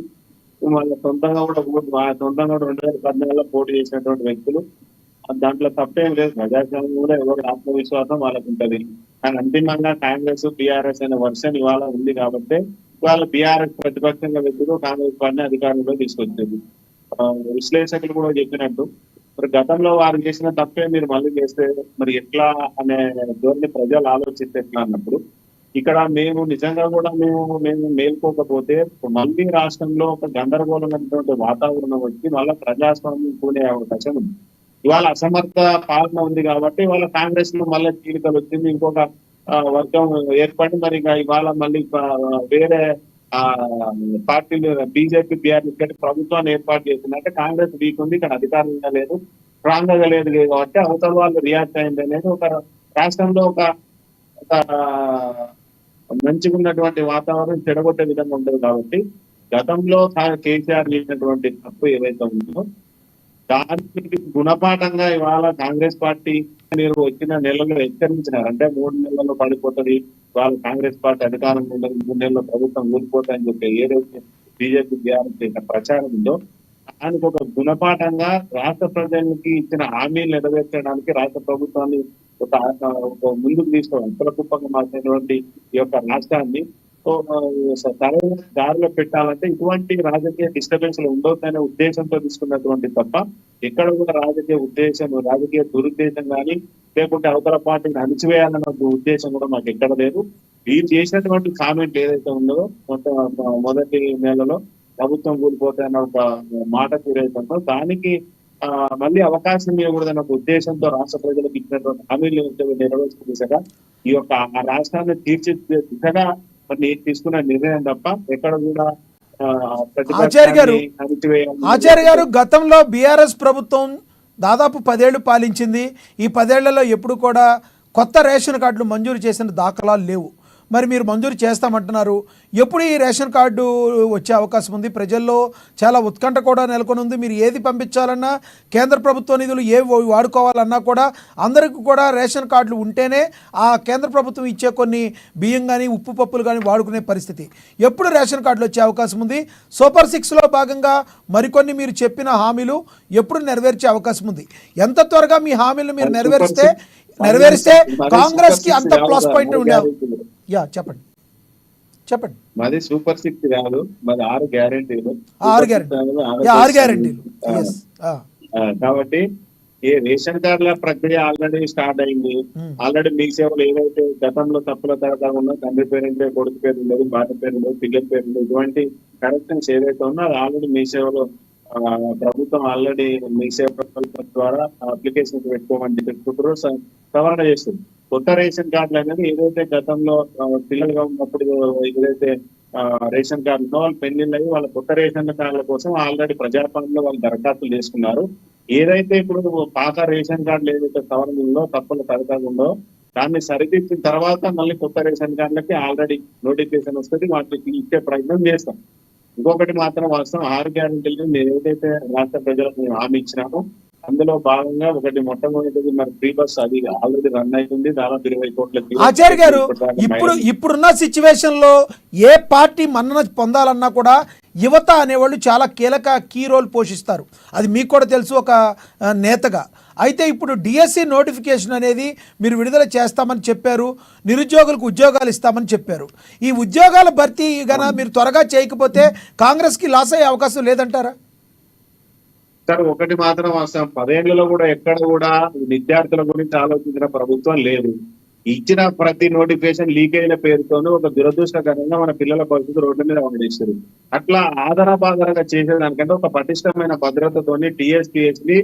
వాళ్ళ సొంతంగా కూడా 2014లో పోటీ చేసినటువంటి వ్యక్తులు, దాంట్లో తప్పేం లేదు. ప్రజాస్వామ్యం కూడా ఎవరి ఆత్మవిశ్వాసం వాళ్ళకు ఉంటది. కానీ అంతిమంగా కాంగ్రెస్ బీఆర్ఎస్ అనే వర్షన్ ఇవాళ ఉంది కాబట్టి ఇవాళ బీఆర్ఎస్ ప్రతిపక్షంగా వ్యక్తులు కాంగ్రెస్ పార్టీని అధికారంలో తీసుకొచ్చింది. విశ్లేషకులు కూడా చెప్పినట్టు మరి గతంలో వారు చేసిన తప్పే మీరు మళ్ళీ చేస్తే మరి ఎట్లా అనే ధోరణి ప్రజలు ఆలోచిస్తే ఎట్లా అన్నప్పుడు ఇక్కడ మేము నిజంగా కూడా మేము మేల్కోకపోతే మళ్ళీ రాష్ట్రంలో ఒక గందరగోళమైనటువంటి వాతావరణం వచ్చి మళ్ళీ ప్రజాస్వామ్యం కూనే అవకాశం ఉంది. ఇవాళ అసమర్థ పాలన ఉంది కాబట్టి ఇవాళ కాంగ్రెస్ లో మళ్ళీ చీలికలు వచ్చింది, ఇంకొక వర్గం ఏర్పడి మరి ఇవాళ మళ్ళీ వేరే పార్టీలు బీజేపీ బీఆర్ఎస్ ప్రభుత్వాన్ని ఏర్పాటు చేసిందంటే కాంగ్రెస్ వీక్ ఉంది, ఇక్కడ అధికారంగా లేదు, స్ట్రాంగ్ గా లేదు కాబట్టి అవతల వాళ్ళు రియాక్ట్ అయింది అనేది ఒక రాష్ట్రంలో ఒక మంచిగా ఉన్నటువంటి వాతావరణం చెడగొట్టే విధంగా ఉండదు. కాబట్టి గతంలో కేసీఆర్ చేసినటువంటి తప్పు ఏదైతే ఉందో దానికి గుణపాఠంగా ఇవాళ కాంగ్రెస్ పార్టీ మీరు వచ్చిన నెలలో హెచ్చరించినారు. అంటే 3 నెలల్లో పడిపోతుంది, వాళ్ళ కాంగ్రెస్ పార్టీ అధికారంలో ఉండదు, 3 నెలల్లో ప్రభుత్వం ఊడిపోతాయని చెప్పి ఏదైతే బీజేపీ బీఆర్ఎస్ చేసిన ప్రచారం ఉందో దానికి ఒక గుణపాఠంగా రాష్ట్ర ప్రజలకి ఇచ్చిన హామీలు నెరవేర్చడానికి రాష్ట్ర ప్రభుత్వాన్ని ఒక ముందుకు తీసుకోవాలి. కుప్పగా మార్చినటువంటి ఈ యొక్క రాష్ట్రాన్ని సరైన దారిలో పెట్టాలంటే ఇటువంటి రాజకీయ డిస్టర్బెన్స్ ఉండొద్దనే ఉద్దేశంతో తీసుకున్నటువంటి తప్ప ఎక్కడ కూడా రాజకీయ దురుద్దేశం కానీ లేకుంటే అవతల పార్టీని అణిచివేయాలన్న ఉద్దేశం కూడా మాకు ఎక్కడ లేదు. వీరు చేసినటువంటి కామెంట్ ఏదైతే ఉందో మొదటి నెలలో ప్రభుత్వం కూలిపోతాయన్న ఒక మాట ఏదైతుందో దానికి మళ్ళీ అవకాశం ఇవ్వకూడదన్న ఒక ఉద్దేశంతో రాష్ట్ర ప్రజలకు ఇచ్చినటువంటి హామీలు నెరవేర్చే దిశగా ఈ యొక్క ఆ రాష్ట్రాన్ని తీర్చిదిద్దే దిశగా మరి తీసుకున్న నిర్ణయం తప్ప ఎక్కడ కూడా ఆచార్య గారు గతంలో బీఆర్ఎస్ ప్రభుత్వం దాదాపు 10 ఏళ్లు పాలించింది. ఈ 10 ఏళ్లలో ఎప్పుడు కూడా కొత్త రేషన్ కార్డులు మంజూరు చేసిన దాఖలాలు లేవు. మరి మీరు మంజూరు చేస్తామంటున్నారు, ఎప్పుడు ఈ రేషన్ కార్డు వచ్చే అవకాశం ఉంది? ప్రజల్లో చాలా ఉత్కంఠ కూడా నెలకొని ఉంది. మీరు ఏది పంపించాలన్నా కేంద్ర ప్రభుత్వ నిధులు ఏవి వాడుకోవాలన్నా కూడా అందరికీ కూడా రేషన్ కార్డులు ఉంటేనే ఆ కేంద్ర ప్రభుత్వం ఇచ్చే కొన్ని బియ్యం కానీ ఉప్పు పప్పులు కానీ వాడుకునే పరిస్థితి. ఎప్పుడు రేషన్ కార్డులు వచ్చే అవకాశం ఉంది? సూపర్ 6లో భాగంగా మరికొన్ని మీరు చెప్పిన హామీలు ఎప్పుడు నెరవేర్చే అవకాశం ఉంది? ఎంత త్వరగా మీ హామీలు మీరు నెరవేరిస్తే కాంగ్రెస్ కి అంత ప్లస్ పాయింట్ ఉండేది. చెప్పండి. మాది సూపర్ 6 కాదు, మాది 6 గ్యారెంటీలు. కాబట్టి ఈ రేషన్ కార్డుల ప్రక్రియ ఆల్రెడీ స్టార్ట్ అయింది. ఆల్రెడీ మీ సేవలు ఏదైతే గతంలో తప్పుల తరగా ఉన్నా తండ్రి పేరు లేదు, కొడుకు పేరు లేదు, భార్య పేరు లేదు, పిల్లల పేరు లేదు, ఇటువంటి కరెక్షన్స్ ఏదైతే ఉన్నా అది ఆల్రెడీ మీ సేవలో ప్రభుత్వం ఆల్రెడీ మీ సేవ ద్వారా అప్లికేషన్ పెట్టుకోమని చెప్పుకుంటారు, సవరణ చేస్తుంది. కొత్త రేషన్ కార్డులు అనేది ఏదైతే గతంలో పిల్లలుగా ఉన్నప్పుడు ఏదైతే రేషన్ కార్డులు ఉన్నో వాళ్ళు పెళ్లిళ్ళు అయ్యి వాళ్ళ కొత్త రేషన్ కార్డుల కోసం ఆల్రెడీ ప్రజాపాలనలో వాళ్ళు దరఖాస్తులు చేసుకున్నారు. ఏదైతే ఇప్పుడు పాత రేషన్ కార్డులు ఏదైతే సవరణ ఉందో తప్పుల తరగా ఉందో దాన్ని సరిదిద్దిన తర్వాత మళ్ళీ కొత్త రేషన్ కార్డులకి ఆల్రెడీ నోటిఫికేషన్ వస్తుంది, వాటికి ఇచ్చే ప్రయత్నం చేస్తాం. ఇంకొకటి మాత్రం వాస్తవం 6 గ్యారెంటీలు మేము ఏదైతే రాష్ట్ర ప్రజలకు మేము హామీ ఇచ్చినామో అందులో భాగంగా ఒకటి మొట్టమొదటిది మరి ఫ్రీ బస్ అది ఆల్రెడీ రన్ అవుతుంది, దాదాపు 20 కోట్ల. ఆచార్య గారు ఇప్పుడున్న సిచ్యువేషన్ లో ఏ పార్టీ మన్నన పొందాలన్నా కూడా యువత అనేవాళ్ళు చాలా కీ రోల్ పోషిస్తారు. అది మీకు కూడా తెలుసు ఒక నేతగా. అయితే ఇప్పుడు డిఎస్సి నోటిఫికేషన్ అనేది మీరు విడుదల చేస్తామని చెప్పారు, నిరుద్యోగులకు ఉద్యోగాలు ఇస్తామని చెప్పారు. ఈ ఉద్యోగాల భర్తీ గన మీరు త్వరగా చేయకపోతే కాంగ్రెస్కి లాస్ అయ్యే అవకాశం లేదంటారా? సార్ ఒకటి మాత్రం వాస్తవం, 10 ఏళ్లలో కూడా ఎక్కడ కూడా విద్యార్థుల గురించి ఆలోచించిన ప్రభుత్వం లేదు. ఇచ్చిన ప్రతి నోటిఫికేషన్ లీకేజ్ల పేరుతోనూ ఒక దురదృష్టకరంగా మన పిల్లల పరిస్థితి రోడ్ల మీద పడేస్తారు. అట్లా ఆధారపాధారంగా చేసేదానికంటే ఒక పటిష్టమైన భద్రతతోని టీఎస్పీఎస్ని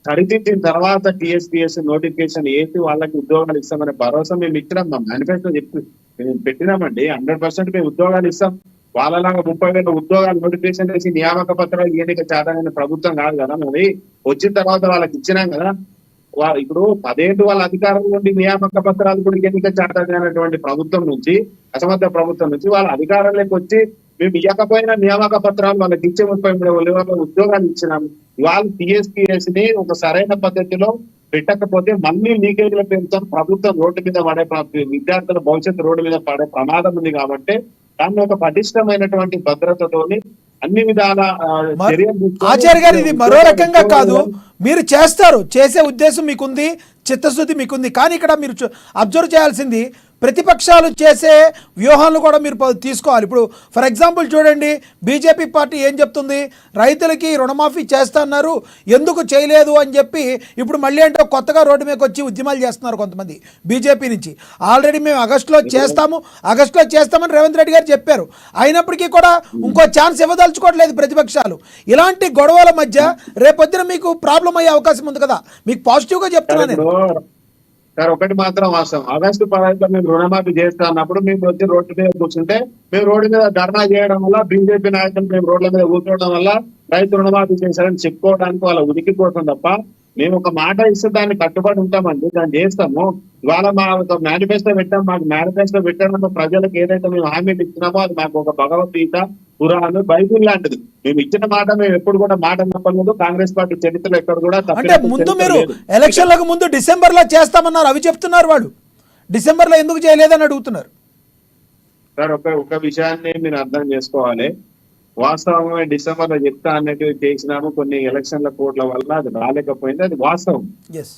సరిదిద్దిన తర్వాత టీఎస్పీఎస్ నోటిఫికేషన్ వేసి వాళ్ళకి ఉద్యోగాలు ఇస్తామనే భరోసా మేము ఇచ్చినాం. మా మేనిఫెస్టో చెప్పి మేము పెట్టినామండి. 100% మేము ఉద్యోగాలు ఇస్తాం. వాళ్ళలాగా 30,000 ఉద్యోగాలు నోటిఫికేషన్ వేసి నియామక పత్రాలు ఎన్నిక చేతనైన ప్రభుత్వం కాదు కదా. మరి వచ్చిన తర్వాత వాళ్ళకి ఇచ్చినాం కదా. ఇప్పుడు 10 ఏళ్ళు వాళ్ళ అధికారంలో ఉండి నియామక పత్రాలు కూడా ఎన్నిక చేతనైనటువంటి ప్రభుత్వం నుంచి, అసమర్థ ప్రభుత్వం నుంచి వాళ్ళ అధికారంలోకి వచ్చి మేము ఇవ్వకపోయినా నియామక పత్రాలు వాళ్ళకి ఇచ్చే 33,000 ఉద్యోగాలు ఇచ్చినాం. వాళ్ళు టీఎస్పీఎస్ ని ఒక సరైన పద్ధతిలో పెట్టకపోతే మళ్ళీ లీకేజీల పేరుతో ప్రభుత్వం రోడ్డు మీద పడే విద్యార్థుల భవిష్యత్తు రోడ్డు మీద పడే ప్రమాదం ఉంది. కాబట్టి దాన్ని ఒక పటిష్టమైనటువంటి భద్రతతోని అన్ని విధాల చర్యలు తీసుకొని ఆచార్య గారు, ఇది మరో రకంగా కాదు, మీరు చేస్తారు, చేసే ఉద్దేశం మీకుంది, చిత్తశుద్ధి మీకుంది. కానీ ఇక్కడ మీరు అబ్జర్వ్ చేయాల్సింది ప్రతిపక్షాలు చేసే వ్యూహాలను కూడా మీరు తీసుకోవాలి. ఇప్పుడు ఫర్ ఎగ్జాంపుల్ చూడండి, బీజేపీ పార్టీ ఏం చెప్తుంది, రైతులకి రుణమాఫీ చేస్తున్నారు, ఎందుకు చేయలేదు అని చెప్పి ఇప్పుడు మళ్ళీ అంటే కొత్తగా రోడ్డు మీదకి వచ్చి ఉద్యమాలు చేస్తున్నారు కొంతమంది బీజేపీ నుంచి. ఆల్రెడీ మేము ఆగస్టులో చేస్తామని రేవంత్ రెడ్డి గారు చెప్పారు. అయినప్పటికీ కూడా ఇంకో ఛాన్స్ ఇవ్వదలుచుకోవట్లేదు ప్రతిపక్షాలు. ఇలాంటి గొడవల మధ్య రేపొద్దున మీకు ప్రాబ్లం అయ్యే అవకాశం ఉంది కదా. మీకు పాజిటివ్గా చెప్తున్నాను నేను. సార్ ఒకటి మాత్రం వాస్తవం, ఆగస్టు 15 మేము రుణమాఫీ చేస్తా అన్నప్పుడు మేము వచ్చి రోడ్డు మీద కూర్చుంటే మేము రోడ్డు మీద ధర్నా చేయడం వల్ల బీజేపీ నాయకులు మేము రోడ్ల మీద కూర్చోవడం వల్ల రైతు రుణమాఫీ చేశారని చెప్పుకోవడానికి వాళ్ళ ఉనికి కోసం తప్ప మేము ఒక మాట ఇస్తే దాన్ని కట్టుబడి ఉంటామండి, దాన్ని చేస్తాము. ఇవాళ మా ఒక మేనిఫెస్టో పెట్టాం, మాకు మేనిఫెస్టో పెట్టడం ప్రజలకు ఏదైతే మేము హామీలు ఇచ్చినామో అది మాకు ఒక భగవద్గీత, పురాణం, బైబిల్ లాంటిది. మేము ఇచ్చిన మాట మేము ఎప్పుడు కూడా మాట తప్పలేదు. కాంగ్రెస్ పార్టీ చరిత్రలో ఎక్కడ కూడా అంటే ముందు మీరు ఎలక్షన్లకు ముందు డిసెంబర్లో చేస్తామన్నారు, అవి చెప్తున్నారు వాళ్ళు. డిసెంబర్లో ఎందుకు చేయలేదని అడుగుతున్నారు. సార్ ఒక విషయాన్ని మీరు అర్థం చేసుకోవాలి. వాస్తవమే డిసెంబర్ లో చెప్తా అన్నట్టు చేసినాము, కొన్ని ఎలక్షన్ల కోట్ల వల్ల అది రాలేకపోయింది, అది వాస్తవం.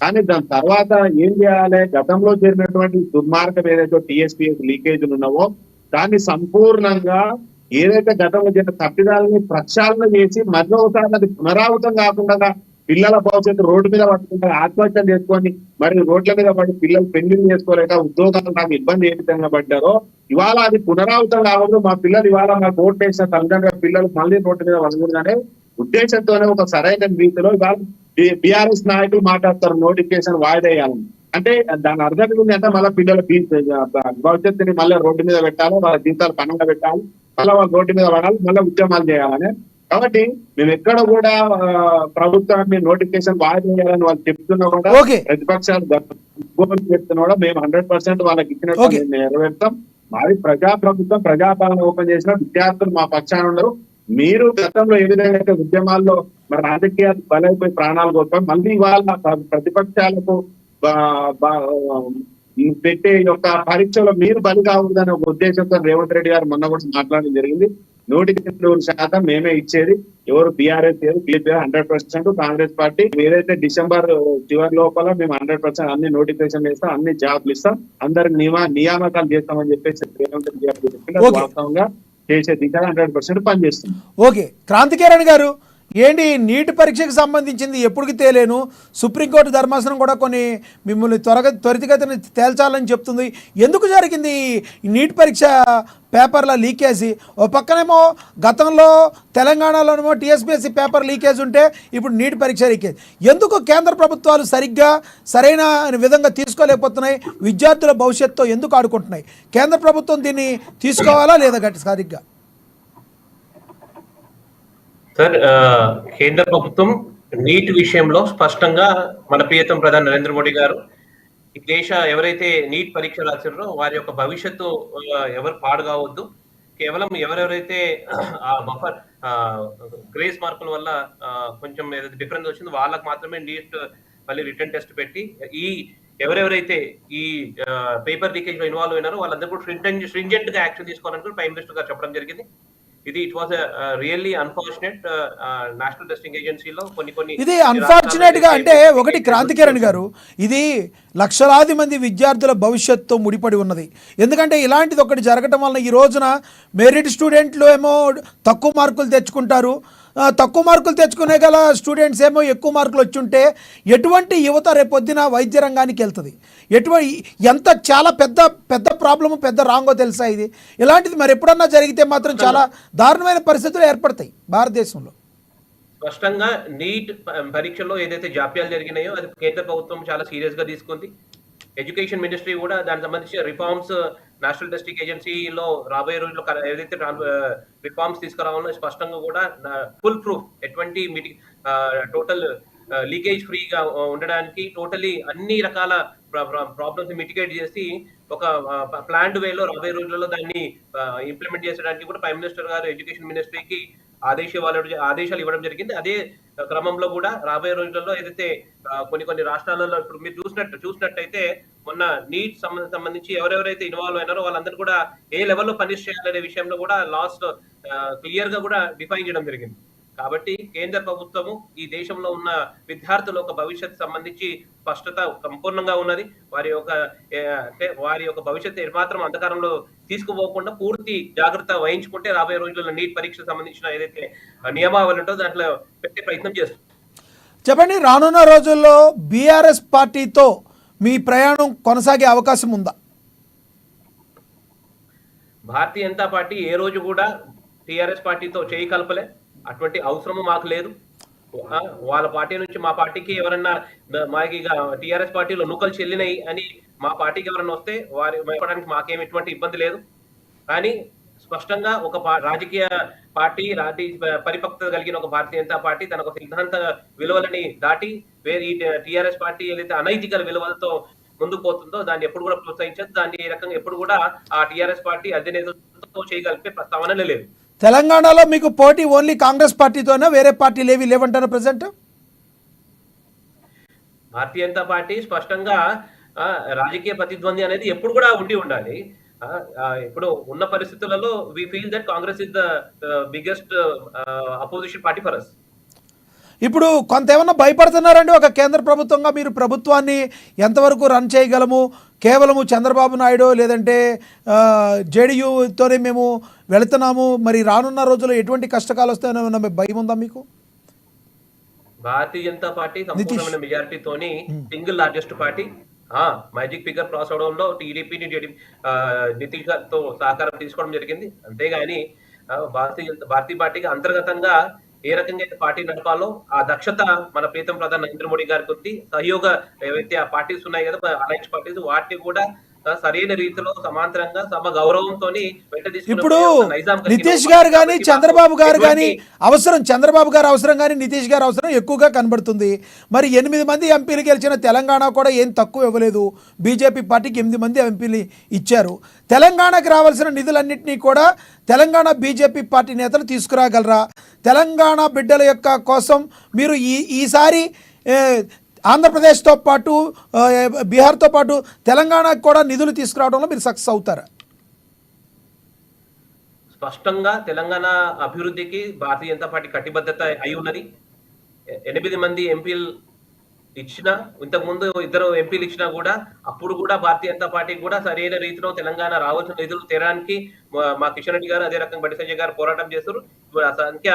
కానీ దాని తర్వాత ఏం చేయాలి, గతంలో జరిగినటువంటి దుర్మార్గం ఏదైతే టీఎస్పీఎస్ లీకేజీలు ఉన్నావో దాన్ని సంపూర్ణంగా ఏదైతే గతంలో జరిగిన తప్పిదాలని ప్రక్షాళన చేసి మరోసారి అది పునరావృతం కాకుండా పిల్లల భవిష్యత్తు రోడ్డు మీద పట్టుకుంటారు, ఆత్మహత్యలు చేసుకొని మరి రోడ్ల మీద పడి పిల్లలు పెళ్లిళ్ళు చేసుకోలేక ఉద్యోగాలు నాకు ఇబ్బంది ఏ విధంగా పడ్డారో ఇవాళ అది పునరావృతం కావద్దు. మా పిల్లలు ఇవాళ మాకు ఓటు వేసిన తల్లిదండ్రుల పిల్లలు మళ్ళీ రోడ్డు మీద పడకూడదనే ఉద్దేశంతోనే ఒక సరైన రీతిలో ఇవాళ బీఆర్ఎస్ నాయకులు మాట్లాడతారు నోటిఫికేషన్ వాయిదా వేయాలని. అంటే దాని అర్థం ఏంటి అంటే మళ్ళీ పిల్లల భవిష్యత్తుని మళ్ళీ రోడ్డు మీద పెట్టాలి, వాళ్ళ జీవితాలు పనంగా పెట్టాలి, మళ్ళీ వాళ్ళ రోడ్డు మీద పడాలి, మళ్ళీ ఉద్యమాలు చేయాలని. కాబట్టి మేము ఎక్కడ కూడా ప్రభుత్వాన్ని నోటిఫికేషన్ వాయిదా చేయాలని వాళ్ళు చెప్తున్నా కూడా ప్రతిపక్షాలు చెప్తున్నా కూడా మేము 100% వాళ్ళకి ఇచ్చినట్టు నెరవేర్తాం. మాది ప్రజాప్రభుత్వం, ప్రజాపాలన ఓపెన్ చేసిన విద్యార్థులు మా పక్షాన ఉన్నారు. మీరు గతంలో ఏ విధంగా అయితే ఉద్యమాల్లో మరి రాజకీయాలు బలైపోయి ప్రాణాలు కోల్పోయి మళ్ళీ వాళ్ళ ప్రతిపక్షాలకు పెట్టే యొక్క పరీక్షలో మీరు బలి కాకూడదనే ఒక ఉద్దేశంతో రేవంత్ రెడ్డి గారు మొన్న కూడా మాట్లాడడం జరిగింది. 100% మేమే ఇచ్చేది, ఎవరు బీఆర్ఎస్ లేదు, బీజేపీ 100%, కాంగ్రెస్ పార్టీ ఏదైతే డిసెంబర్ చివరి లోపల మేము 100% అన్ని నోటిఫికేషన్ ఇస్తాం, అన్ని జాబ్లు ఇస్తాం, అందరికి నియామకాలు చేస్తామని చెప్పేసి రేవంత్ రెడ్డి గారు వాస్తవంగా చేసే దిశగా 100% పనిచేస్తుంది. ఓకే, క్రాంతికిరణ్ గారు, ఏంటి నీట్ పరీక్షకు సంబంధించింది ఎప్పటికి తేలేను, సుప్రీంకోర్టు ధర్మాసనం కూడా కొన్ని మిమ్మల్ని త్వరితగతిన తేల్చాలని చెప్తుంది. ఎందుకు జరిగింది ఈ నీట్ పరీక్ష పేపర్ల లీకేజీ? ఓ పక్కనేమో గతంలో తెలంగాణలోనేమో టీఎస్పీఎస్సీ పేపర్ లీకేజ్ ఉంటే ఇప్పుడు నీట్ పరీక్ష లీకేజ్. ఎందుకు కేంద్ర ప్రభుత్వాలు సరైన విధంగా తీసుకోలేకపోతున్నాయి? విద్యార్థుల భవిష్యత్తుతో ఎందుకు ఆడుకుంటున్నాయి? కేంద్ర ప్రభుత్వం దీన్ని తీసుకోవాలా లేదా సరిగ్గా? సార్, కేంద్ర ప్రభుత్వం నీట్ విషయంలో స్పష్టంగా మన ప్రియతమ ప్రధాని నరేంద్ర మోడీ గారు ఈ దేశ ఎవరైతే నీట్ పరీక్ష రాశారో వారి యొక్క భవిష్యత్తు ఎవరు పాడు కావద్దు, కేవలం ఎవరెవరైతే బఫర్ గ్రేస్ మార్కుల వల్ల కొంచెం ఏదైతే డిఫరెన్స్ వచ్చిందో వాళ్ళకి మాత్రమే నీట్ మళ్ళీ రిటర్న్ టెస్ట్ పెట్టి ఈ ఎవరెవరైతే ఈ పేపర్ లీకేజ్ లో ఇన్వాల్వ్ అయినారో వాళ్ళందరూ కూడా స్ట్రింజెంట్ గా యాక్షన్ తీసుకోవాలని కూడా ప్రైమ్ మినిస్టర్ గారు చెప్పడం జరిగింది. It was really unfortunate. National testing ఏజెన్సీలో కొన్ని ఇది అన్ఫార్చునేట్ గా అంటే ఒకటి క్రాంతికిరణ్ గారు, ఇది లక్షలాది మంది విద్యార్థుల భవిష్యత్తుతో ముడిపడి ఉన్నది. ఎందుకంటే ఇలాంటిది ఒకటి జరగటం వలన ఈ రోజున మెరిట్ స్టూడెంట్లు ఏమో తక్కువ మార్కులు తెచ్చుకుంటారు, తక్కువ మార్కులు తెచ్చుకునే గల స్టూడెంట్స్ ఏమో ఎక్కువ మార్కులు వచ్చుంటే ఎటువంటి యువత రేపొద్దున వైద్య రంగానికి వెళ్తుంది? ఎంత చాలా పెద్ద ప్రాబ్లము, పెద్ద రాంగో తెలుసా ఇది? ఇలాంటిది మరి ఎప్పుడన్నా జరిగితే మాత్రం చాలా దారుణమైన పరిస్థితులు ఏర్పడతాయి భారతదేశంలో. స్పష్టంగా నీట్ పరీక్షల్లో ఏదైతే జాప్యాలు జరిగినాయో అది కేంద్ర ప్రభుత్వం చాలా సీరియస్ గా తీసుకుంది. ఎడ్యుకేషన్ మినిస్ట్రీ కూడా దానికి సంబంధించిన రిఫార్మ్స్ నేషనల్ టెస్టింగ్ ఏజెన్సీలో రాబోయే రోజుల్లో ఏదైతే రిఫార్మ్స్ తీసుకురావాలో స్పష్టంగా కూడా ఫుల్ ప్రూఫ్ ఎటువంటి టోటల్ లీకేజ్ ఫ్రీగా ఉండడానికి టోటలీ అన్ని రకాల ప్రాబ్లమ్స్ మిటిగేట్ చేసి ఒక ప్లాన్డ్ వేలో రాబోయే రోజుల్లో దాన్ని ఇంప్లిమెంట్ చేసడానికి కూడా ప్రైమ్ మినిస్టర్ గారు ఎడ్యుకేషన్ మినిస్ట్రీకి ఆదేశాలు ఇవ్వడం జరిగింది. అదే క్రమంలో కూడా రాబోయే రోజుల్లో ఏదైతే కొన్ని రాష్ట్రాలలో ఇప్పుడు మీరు చూసినట్టయితే మొన్న నీట్ సంబంధించి ఎవరెవరైతే ఇన్వాల్వ్ అయినారో వాళ్ళందరూ కూడా ఏ లెవెల్లో పనిష్ చేయాలనే విషయంలో కూడా లాస్ క్లియర్ గా కూడా డిఫైన్ చేయడం జరిగింది. కాబట్టి కేంద్ర ప్రభుత్వము ఈ దేశంలో ఉన్న విద్యార్థుల యొక్క భవిష్యత్తు సంబంధించి స్పష్టత సంపూర్ణంగా ఉన్నది. వారి యొక్క భవిష్యత్తు ఏమాత్రం అంధకారంలో తీసుకుపోకుండా పూర్తి జాగ్రత్త వహించుకుంటే రాబోయే రోజుల్లో నీట్ పరీక్షకు సంబంధించిన ఏదైతే నియమావళి ఉంటో దాంట్లో పెట్టే ప్రయత్నం చేస్తుంది. చెప్పండి, రానున్న రోజుల్లో బీఆర్ఎస్ పార్టీతో మీ ప్రయాణం కొనసాగే అవకాశం ఉందా? భారతీయ జనతా పార్టీ ఏ రోజు కూడా టిఆర్ఎస్ పార్టీతో చేయి కలపలే. అటువంటి అవసరము మాకు లేదు. వాళ్ళ పార్టీ నుంచి మా పార్టీకి ఎవరన్నా మాకు టిఆర్ఎస్ పార్టీలో నూకలు చెల్లినాయి అని మా పార్టీకి ఎవరన్నా వస్తే వారి చెప్పడానికి మాకేం ఎటువంటి ఇబ్బంది లేదు. కానీ స్పష్టంగా ఒక రాజకీయ పార్టీ పరిపక్వత కలిగిన ఒక భారతీయ జనతా పార్టీ తన ఒక సిద్ధాంత విలువలని దాటి వేరే టిఆర్ఎస్ పార్టీ ఏదైతే అనైతిక విలువలతో ముందుకు పోతుందో దాన్ని ఎప్పుడు కూడా ప్రోత్సహించదు. దాన్ని ఈ రకంగా ఎప్పుడు కూడా ఆ టిఆర్ఎస్ పార్టీ అధినేతలతో చేయగలిపే ప్రస్తావన లేదు. తెలంగాణలో మీకు పోటీ ఓన్లీ కాంగ్రెస్ పార్టీతోనే, వేరే పార్టీలు ఏవి లేవంటారు ప్రెసెంట్? భారతీయ జనతా పార్టీ స్పష్టంగా రాజకీయ ప్రతిద్వంది అనేది ఎప్పుడు కూడా ఉండాలి. ఇప్పుడు ఉన్న పరిస్థితులలో we feel that Congress is the biggest opposition party for us. ఇప్పుడు కొంత ఏమన్నా భయపడుతున్నారండి? ఒక కేంద్ర ప్రభుత్వంగా మీరు ప్రభుత్వాన్ని ఎంతవరకు రన్ చేయగలము? కేవలము చంద్రబాబు నాయుడు లేదంటే జేడీయూతోనే మేము వెళుతున్నాము, మరి రానున్న రోజుల్లో ఎటువంటి కష్టకాలు వస్తాయన్న భయం ఉందా మీకు? భారతీయ జనతా పార్టీ సంపూర్ణమైన మెజారిటీతోని single largest party. Magic figure cross అవడంలో టీడీపీని నితీష్ గారితో సహకారం తీసుకోవడం జరిగింది. అంతేగాని భారతీయ పార్టీకి అంతర్గతంగా ఏ రకంగా అయితే పార్టీ నడపాలో ఆ దక్షత మన ప్రీతం ప్రధాని నరేంద్ర మోడీ గారికి ఉంది. సహయోగ ఏవైతే ఆ పార్టీస్ ఉన్నాయి కదా, అలయన్స్ పార్టీస్, వాటిని కూడా సరైన రీతిలో సమాంతరంగా సమ గౌరవంతో ఇప్పుడు నితీష్ గారు కానీ చంద్రబాబు గారు కానీ చంద్రబాబు గారు అవసరం కానీ నితీష్ గారు అవసరం ఎక్కువగా కనబడుతుంది. మరి 8 మంది ఎంపీలు గెలిచిన తెలంగాణ కూడా ఏం తక్కువ ఇవ్వలేదు. బీజేపీ పార్టీకి 8 మంది ఎంపీలు ఇచ్చారు. తెలంగాణకు రావాల్సిన నిధులన్నింటినీ కూడా తెలంగాణ బీజేపీ పార్టీ నేతలు తీసుకురాగలరా? తెలంగాణ బిడ్డల యొక్క కోసం మీరు ఈసారి ఆంధ్రప్రదేశ్తో పాటు బీహార్తో పాటు తెలంగాణకు కూడా నిధులు తీసుకురావడంలో మీరు సక్సెస్ అవుతారా? స్పష్టంగా తెలంగాణ అభివృద్ధికి భారతీయ జనతా పార్టీ కటిబద్ధత అయి ఉన్నది. 8 మంది ఎంపీలు ఇచ్చినా, ఇంతకు ముందు 2 ఎంపీలు ఇచ్చినా కూడా అప్పుడు కూడా భారతీయ జనతా పార్టీ కూడా సరైన రీతిలో తెలంగాణ రావాల్సిన నిధులు తీరడానికి మా కిషన్ రెడ్డి గారు, అదే రకంగా బండి సంజయ్ గారు పోరాటం చేస్తారు. ఇప్పుడు ఆ సంఖ్య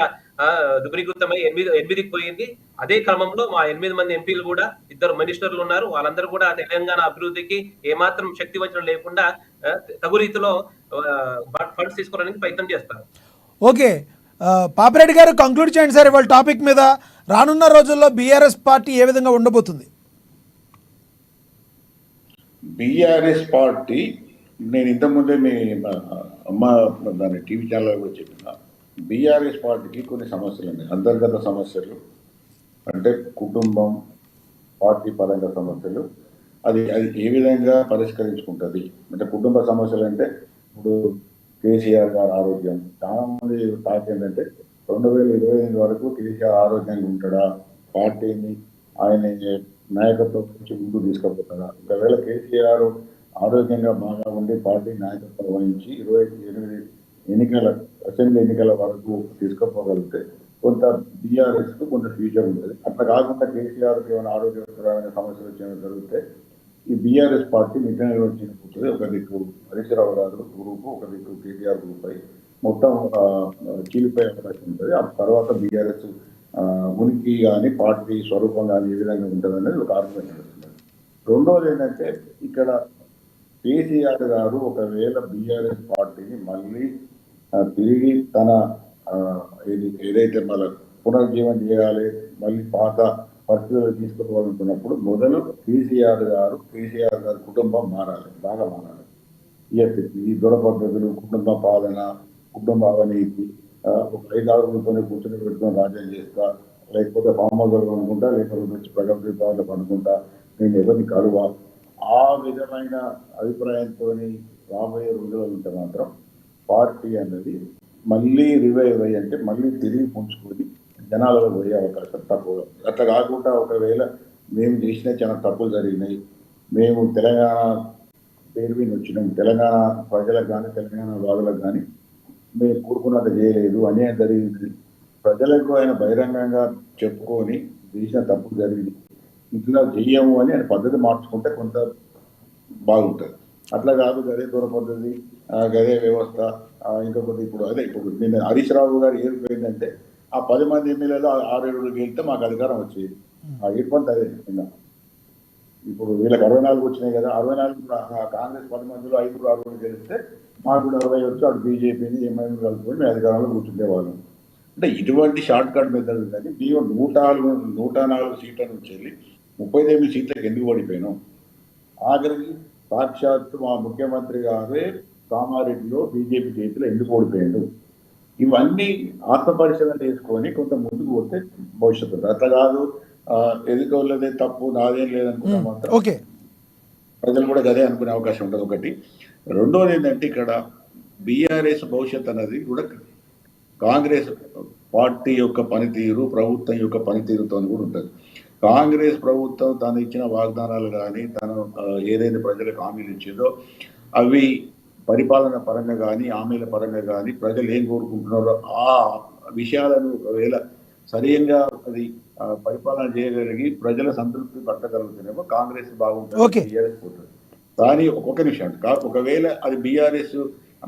దుగ్రీకృతమై 8కి పోయింది. అదే క్రమంలో మా 8 మంది ఎంపీలు కూడా 2 మినిస్టర్లు ఉన్నారు. వాళ్ళందరూ కూడా తెలంగాణ అభివృద్ధికి ఏమాత్రం శక్తి వంచన లేకుండా తగు రీతిలో ఫండ్స్ తీసుకోవడానికి ప్రయత్నం చేస్తారు. ఓకే, పాపిరెడ్డి గారు కంక్లూడ్ చేయండి సార్ ఇవాళ టాపిక్ మీద. రానున్న రోజుల్లో బీఆర్ఎస్ పార్టీ ఏ విధంగా ఉండబోతుంది? బీఆర్ఎస్ పార్టీ, నేను ఇంతకుముందే మీ అమ్మ దాని టీవీ ఛానల్ కూడా చెప్పిన, బీఆర్ఎస్ పార్టీకి కొన్ని సమస్యలు ఉన్నాయి. అంతర్గత సమస్యలు అంటే కుటుంబం, పార్టీ పరంగా సమస్యలు, అది ఏ విధంగా పరిష్కరించుకుంటుంది అంటే కుటుంబ సమస్యలు అంటే ఇప్పుడు కేసీఆర్ గారి ఆరోగ్యం, చాలా మంది టాక్ ఏంటంటే 2025 వరకు కేసీఆర్ ఆరోగ్యంగా ఉంటాడా, పార్టీని ఆయన నాయకత్వం నుంచి ముందుకు తీసుకుపోతాడా? ఒకవేళ కేసీఆర్ ఆరోగ్యంగా బాగా ఉండి పార్టీ నాయకత్వం వహించి 28 అసెంబ్లీ ఎన్నికల వరకు తీసుకుపోగలిగితే కొంత బీఆర్ఎస్ కు కొంత ఫ్యూచర్ ఉంటుంది. అట్లా కాకుండా కేసీఆర్కి ఏమైనా ఆరోగ్యపరమైన సమస్యలు వచ్చేమైనా జరిగితే ఈ బీఆర్ఎస్ పార్టీ నిర్ణయించకపోతుంది. ఒక దిక్కు హరీష్ రావు గారు గ్రూపు, ఒక దిక్కు కేటీఆర్ గ్రూప్ అయి మొత్తం చీలిపోయే అవకాశం ఉంటుంది. ఆ తర్వాత బీఆర్ఎస్ ఉనికి కానీ పార్టీ స్వరూపం కానీ ఏ విధంగా ఉంటుంది అనేది ఒక ఆర్గ్యుమెంట్ నడుస్తుంది. రెండోది ఏంటంటే ఇక్కడ కేసీఆర్ గారు ఒకవేళ బీఆర్ఎస్ పార్టీని మళ్ళీ తిరిగి తన ఏదైతే మన పునర్జీవనం చేయాలి, మళ్ళీ పాత పరిస్థితులు తీసుకుపోవాలనుకున్నప్పుడు మొదలు కేసీఆర్ గారి కుటుంబం మారాలి, బాగా మారాలి. ఈ దొర పద్ధతులు, కుటుంబ పాలన, కుటుంబ అవినీతి, ఒక 5-6 కూర్చొని పెట్టుకుని రాజ్యం చేస్తా, లేకపోతే ఫామ్ హౌస్ అనుకుంటా, లేకపోతే వచ్చి ప్రగతి అనుకుంటా, నేను ఎవరిని కలువా, ఆ విధమైన అభిప్రాయంతో రాబోయే రోజుల్లో ఉంటే మాత్రం పార్టీ అన్నది మళ్ళీ రివైవ్ అయ్యి, అంటే మళ్ళీ తిరిగి పుంజుకొని జనాలలో పోయే అవకాశం తక్కువ. అట్లా కాకుండా ఒకవేళ మేము చేసిన చాలా తప్పులు జరిగినాయి, మేము తెలంగాణ పేరు మీద వచ్చినాం, తెలంగాణ ప్రజలకు కానీ తెలంగాణ వాదులకు కానీ మేము కూడుకున్నట్టు చేయలేదు, అన్యాయం జరిగింది, ప్రజలకు ఆయన బహిరంగంగా చెప్పుకొని చేసిన తప్పు జరిగింది, ఇట్లా చెయ్యము అని ఆయన పద్ధతి మార్చుకుంటే కొంత బాగుంటుంది. అట్లా కాదు గదే దూర పద్ధతి, గదే వ్యవస్థ, ఇంకొకటి ఇప్పుడు నిన్న హరీష్ రావు గారు ఏరిపోయిందంటే ఆ 10 మంది ఎమ్మెల్యేలు 6-7 గెలిస్తే మాకు అధికారం వచ్చేది. ఆ ఏర్పంత అదే నిన్న. ఇప్పుడు వీళ్ళకి 64 వచ్చినాయి కదా, 64 కాంగ్రెస్ 10 మందిలో 5-6 గెలిస్తే మాకు కూడా 60 వచ్చి అటు బీజేపీని ఎంఐఎం కలుపుకొని మేము అధికారంలో కూర్చుండేవాళ్ళం. అంటే ఇటువంటి షార్ట్ కట్ మెథడ్ కానీ మేము 104 సీట్ల నుంచి వెళ్ళి 39 సీట్లకు ఎందుకు ఓడిపోయినాం? ఆఖరికి సాక్షాత్తు మా ముఖ్యమంత్రి గారే కామారెడ్డిలో బీజేపీ చేతిలో ఎందుకు ఓడిపోయాడు? ఇవన్నీ ఆత్మపరిశీలన చేసుకొని కొంత ముందుకు పోతే భవిష్యత్తు ఉంటుంది. అట్లా కాదు ఎదుకోలేదే తప్పు నాదేం లేదనుకున్నా మాత్రం ఓకే, ప్రజలు కూడా అదే అనుకునే అవకాశం ఉంటుంది. ఒకటి. రెండోది ఏంటంటే ఇక్కడ బీఆర్ఎస్ భవిష్యత్ అనేది కూడా కాంగ్రెస్ పార్టీ యొక్క పనితీరు, ప్రభుత్వం యొక్క పనితీరుతో కూడా ఉంటుంది. కాంగ్రెస్ ప్రభుత్వం తను ఇచ్చిన వాగ్దానాలు కానీ తను ఏదైతే ప్రజలకు హామీలు ఇచ్చిందో అవి పరిపాలన పరంగా కానీ హామీల పరంగా కానీ ప్రజలు ఏం కోరుకుంటున్నారో ఆ విషయాలను ఒకవేళ సరిగ్గా అది పరిపాలన చేయగలిగి ప్రజల సంతృప్తి పట్టగలుగుతున్నామో కాంగ్రెస్ బాగుంటుంది, బీఆర్ఎస్ పోతుంది. కానీ ఒక్కొక్క నిమిషం, ఒకవేళ అది బీఆర్ఎస్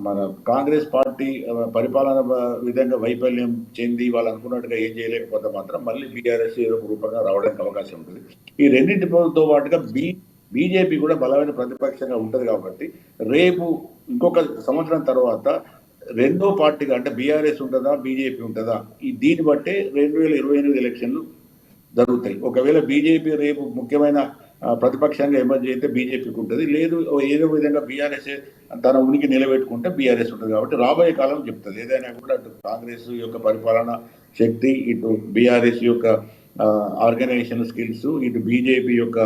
మన కాంగ్రెస్ పార్టీ పరిపాలన విధంగా వైఫల్యం చెంది వాళ్ళు అనుకున్నట్టుగా ఏం చేయలేకపోతే మాత్రం మళ్ళీ బీఆర్ఎస్ ఏదో ఒక రూపంగా రావడానికి అవకాశం ఉంటుంది. ఈ రెండింటితో పాటుగా బీజేపీ కూడా బలమైన ప్రతిపక్షంగా ఉంటుంది. కాబట్టి రేపు ఇంకొక సంవత్సరం తర్వాత రెండో పార్టీగా అంటే బీఆర్ఎస్ ఉంటుందా బీజేపీ ఉంటుందా దీన్ని బట్టే 2028 ఎలక్షన్లు జరుగుతాయి. ఒకవేళ బీజేపీ రేపు ముఖ్యమైన ప్రతిపక్షంగా ఎమర్జ్ అయితే బీజేపీకి ఉంటుంది, లేదు ఏదో విధంగా బీఆర్ఎస్ తన ఉనికి నిలబెట్టుకుంటే బీఆర్ఎస్ ఉంటుంది. కాబట్టి రాబోయే కాలం చెప్తుంది. ఏదైనా కూడా అటు కాంగ్రెస్ యొక్క పరిపాలన శక్తి, ఇటు బీఆర్ఎస్ యొక్క ఆర్గనైజేషన్ స్కిల్స్, ఇటు బీజేపీ యొక్క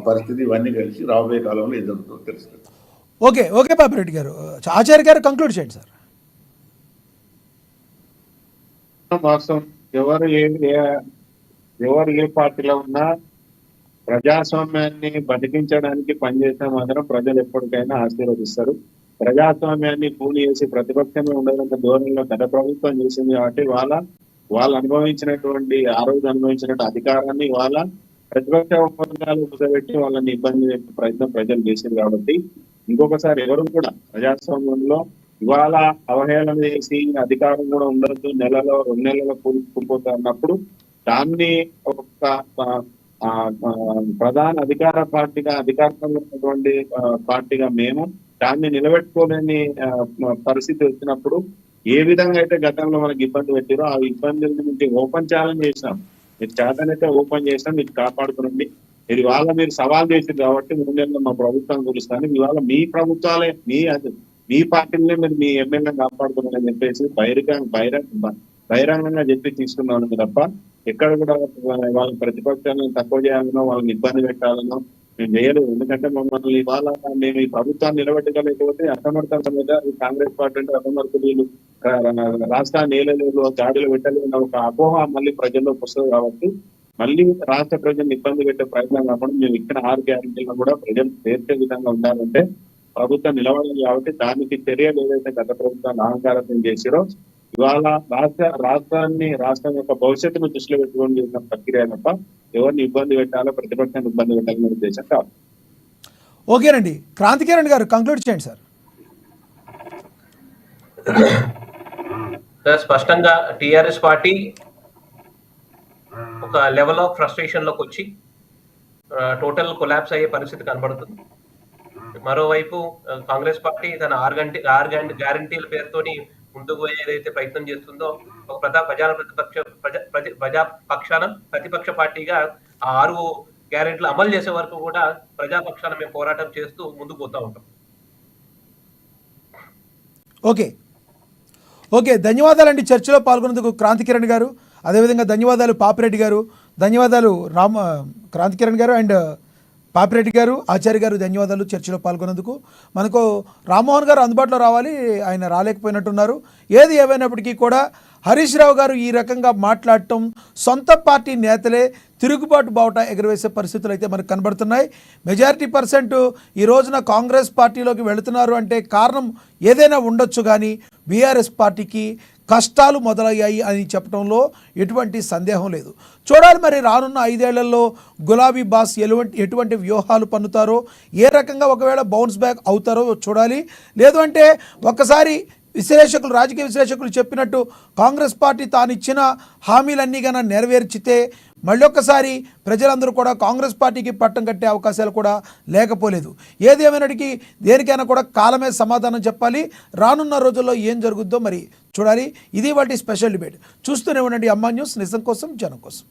పరిస్థితి, ఇవన్నీ కలిసి రాబోయే కాలంలో ఏం జరుగుతుందో తెలుస్తుంది. ఓకే ఓకే పాపిరెడ్డి గారు, ఆచార్య గారు కంక్లూడ్ చేయండి సార్. వాస్తవం, ఎవరు ఏ పార్టీలో ఉన్నా ప్రజాస్వామ్యాన్ని బతికించడానికి పనిచేస్తే మాత్రం ప్రజలు ఎప్పటికైనా ఆశీర్వదిస్తారు. ప్రజాస్వామ్యాన్ని పూని చేసి ప్రతిపక్షంగా ఉండాలంటే ధోరణిలో గత ప్రభుత్వం చేసింది. కాబట్టి వాళ్ళు అనుభవించినటువంటి ఆ రోజు అనుభవించినటువంటి అధికారాన్ని వాళ్ళ ప్రతిపక్ష వర్గాలు కూర్చోబెట్టి వాళ్ళని ఇబ్బంది పెట్టే ప్రయత్నం ప్రజలు చేసింది. కాబట్టి ఇంకొకసారి ఎవరు కూడా ప్రజాస్వామ్యంలో ఇవాళ అవహేళన చేసి అధికారం కూడా ఉండదు, 1-2 నెలల్లో కూలిపోతా అన్నప్పుడు దాన్ని ఒక ప్రధాన అధికార పార్టీగా, అధికారంలో ఉన్నటువంటి పార్టీగా మేము దాన్ని నిలబెట్టుకోలేని పరిస్థితి వచ్చినప్పుడు ఏ విధంగా అయితే గతంలో మనకి ఇబ్బంది పెట్టారో ఆ ఇబ్బందుల నుంచి ఓపెన్ ఛాలెంజ్ చేసినాం. మీరు చేతనైతే ఓపెన్ చేసినాం, మీరు కాపాడుకునండి. మీరు మీరు సవాల్ చేసింది కాబట్టి 3 నెలలు మా ప్రభుత్వం గురిస్తాను, ఇవాళ మీ ప్రభుత్వాలే మీ పార్టీలనే మీరు మీ ఎమ్మెల్యేని కాపాడుకున్నారని చెప్పేసి బహిరంగంగా చెప్పి తీసుకున్నాను తప్ప ఎక్కడ కూడా వాళ్ళ ప్రతిపక్షాలను తక్కువ చేయాలనో వాళ్ళని ఇబ్బంది పెట్టాలనో మేము చేయలేదు. ఎందుకంటే మమ్మల్ని ఇవాళ మేము ఈ ప్రభుత్వాన్ని నిలబెట్టగలేకపోతే అసమర్థత మీద కాంగ్రెస్ పార్టీ అంటే అసమర్థులు రాష్ట్రాన్ని ఏలలేదు, గాడిలో పెట్టలేని ఒక అపోహ మళ్ళీ ప్రజల్లోకి వస్తుంది. కాబట్టి మళ్ళీ రాష్ట్ర ప్రజలను ఇబ్బంది పెట్టే ప్రయత్నం కాకుండా మేము ఇక్కడ 6 గ్యారెంటీలను కూడా ప్రజలు చేర్చే విధంగా ఉండాలంటే ప్రభుత్వం నిలబడాలి. కాబట్టి దానికి చర్యలు ఏదైతే గత ప్రభుత్వాన్ని అహంకారం చేసిరో ఇవాళ రాష్ట్రం యొక్క భవిష్యత్తును దృష్టిలో పెట్టుకొని చేసిన ప్రక్రియ తప్ప ఎవరిని ఇబ్బంది పెట్టాలో ప్రతిపక్షాన్ని ఇబ్బంది పెట్టాలనే ఉద్దేశం కాదు. ఓకేనండి, క్రాంతికిరణ్ గారు కంక్లూడ్ చేయండి సార్. స్పష్టంగా టిఆర్ఎస్ పార్టీ ఒక లెవెల్ ఆఫ్ ఫ్రస్ట్రేషన్ లోకి వచ్చి టోటల్ కొలాప్స్ అయ్యే పరిస్థితి కనబడుతుంది. మరోవైపు కాంగ్రెస్ పార్టీ తన 6 గ్యారంటీల పేరుతోని ముందుకు పోయే ఏదైతే ప్రయత్నం చేస్తుందో ఒక ప్రతిపక్ష పార్టీగా ఆ 6 గ్యారెంటీలు అమలు చేసే వరకు కూడా ప్రజాపక్షాన మేము పోరాటం చేస్తూ ముందుకు పోతా ఉంటాం. ఓకే ధన్యవాదాలండి. చర్చలో పాల్గొన్నందుకు క్రాంతికిరణ్ గారు, అదేవిధంగా ధన్యవాదాలు పాపిరెడ్డి గారు, ధన్యవాదాలు క్రాంతికిరణ్ గారు అండ్ పాపిరెడ్డి గారు, ఆచార్య గారు, ధన్యవాదాలు చర్చలో పాల్గొన్నందుకు. మనకు రామ్మోహన్ గారు అందుబాటులో రావాలి, ఆయన రాలేకపోయినట్టున్నారు. ఏది ఏమైనప్పటికీ కూడా హరీష్ రావు గారు ఈ రకంగా మాట్లాడటం సొంత పార్టీ నేతలే తిరుగుబాటు బావుట ఎగరవేసే పరిస్థితులు అయితే మనకు కనబడుతున్నాయి. మెజారిటీ పర్సెంట్ ఈ రోజున కాంగ్రెస్ పార్టీలోకి వెళుతున్నారు అంటే కారణం ఏదైనా ఉండొచ్చు, కానీ బీఆర్ఎస్ పార్టీకి కష్టాలు మొదలయ్యాయి అని చెప్పడంలో ఎటువంటి సందేహం లేదు. చూడాలి మరి రానున్న 5 ఏళ్లలో గులాబీ బాస్ ఎటువంటి వ్యూహాలు పన్నుతారో, ఏ రకంగా ఒకవేళ బౌన్స్ బ్యాక్ అవుతారో చూడాలి. లేదు అంటే ఒక్కసారి రాజకీయ విశ్లేషకులు చెప్పినట్టు కాంగ్రెస్ పార్టీ తాను ఇచ్చిన హామీలన్నీ కన్నా నెరవేర్చితే మళ్ళొక్కసారి ప్రజలందరూ కూడా కాంగ్రెస్ పార్టీకి పట్టం కట్టే అవకాశాలు కూడా లేకపోలేదు. ఏది ఏమైనటికీ దేనికైనా కూడా కాలమే సమాధానం చెప్పాలి. రానున్న రోజుల్లో ఏం జరుగుద్దో మరి చూడాలి. ఇది వాటి స్పెషల్ డిబేట్. చూస్తూనే ఉండండి అమ్మా న్యూస్, నిజం కోసం జనం కోసం.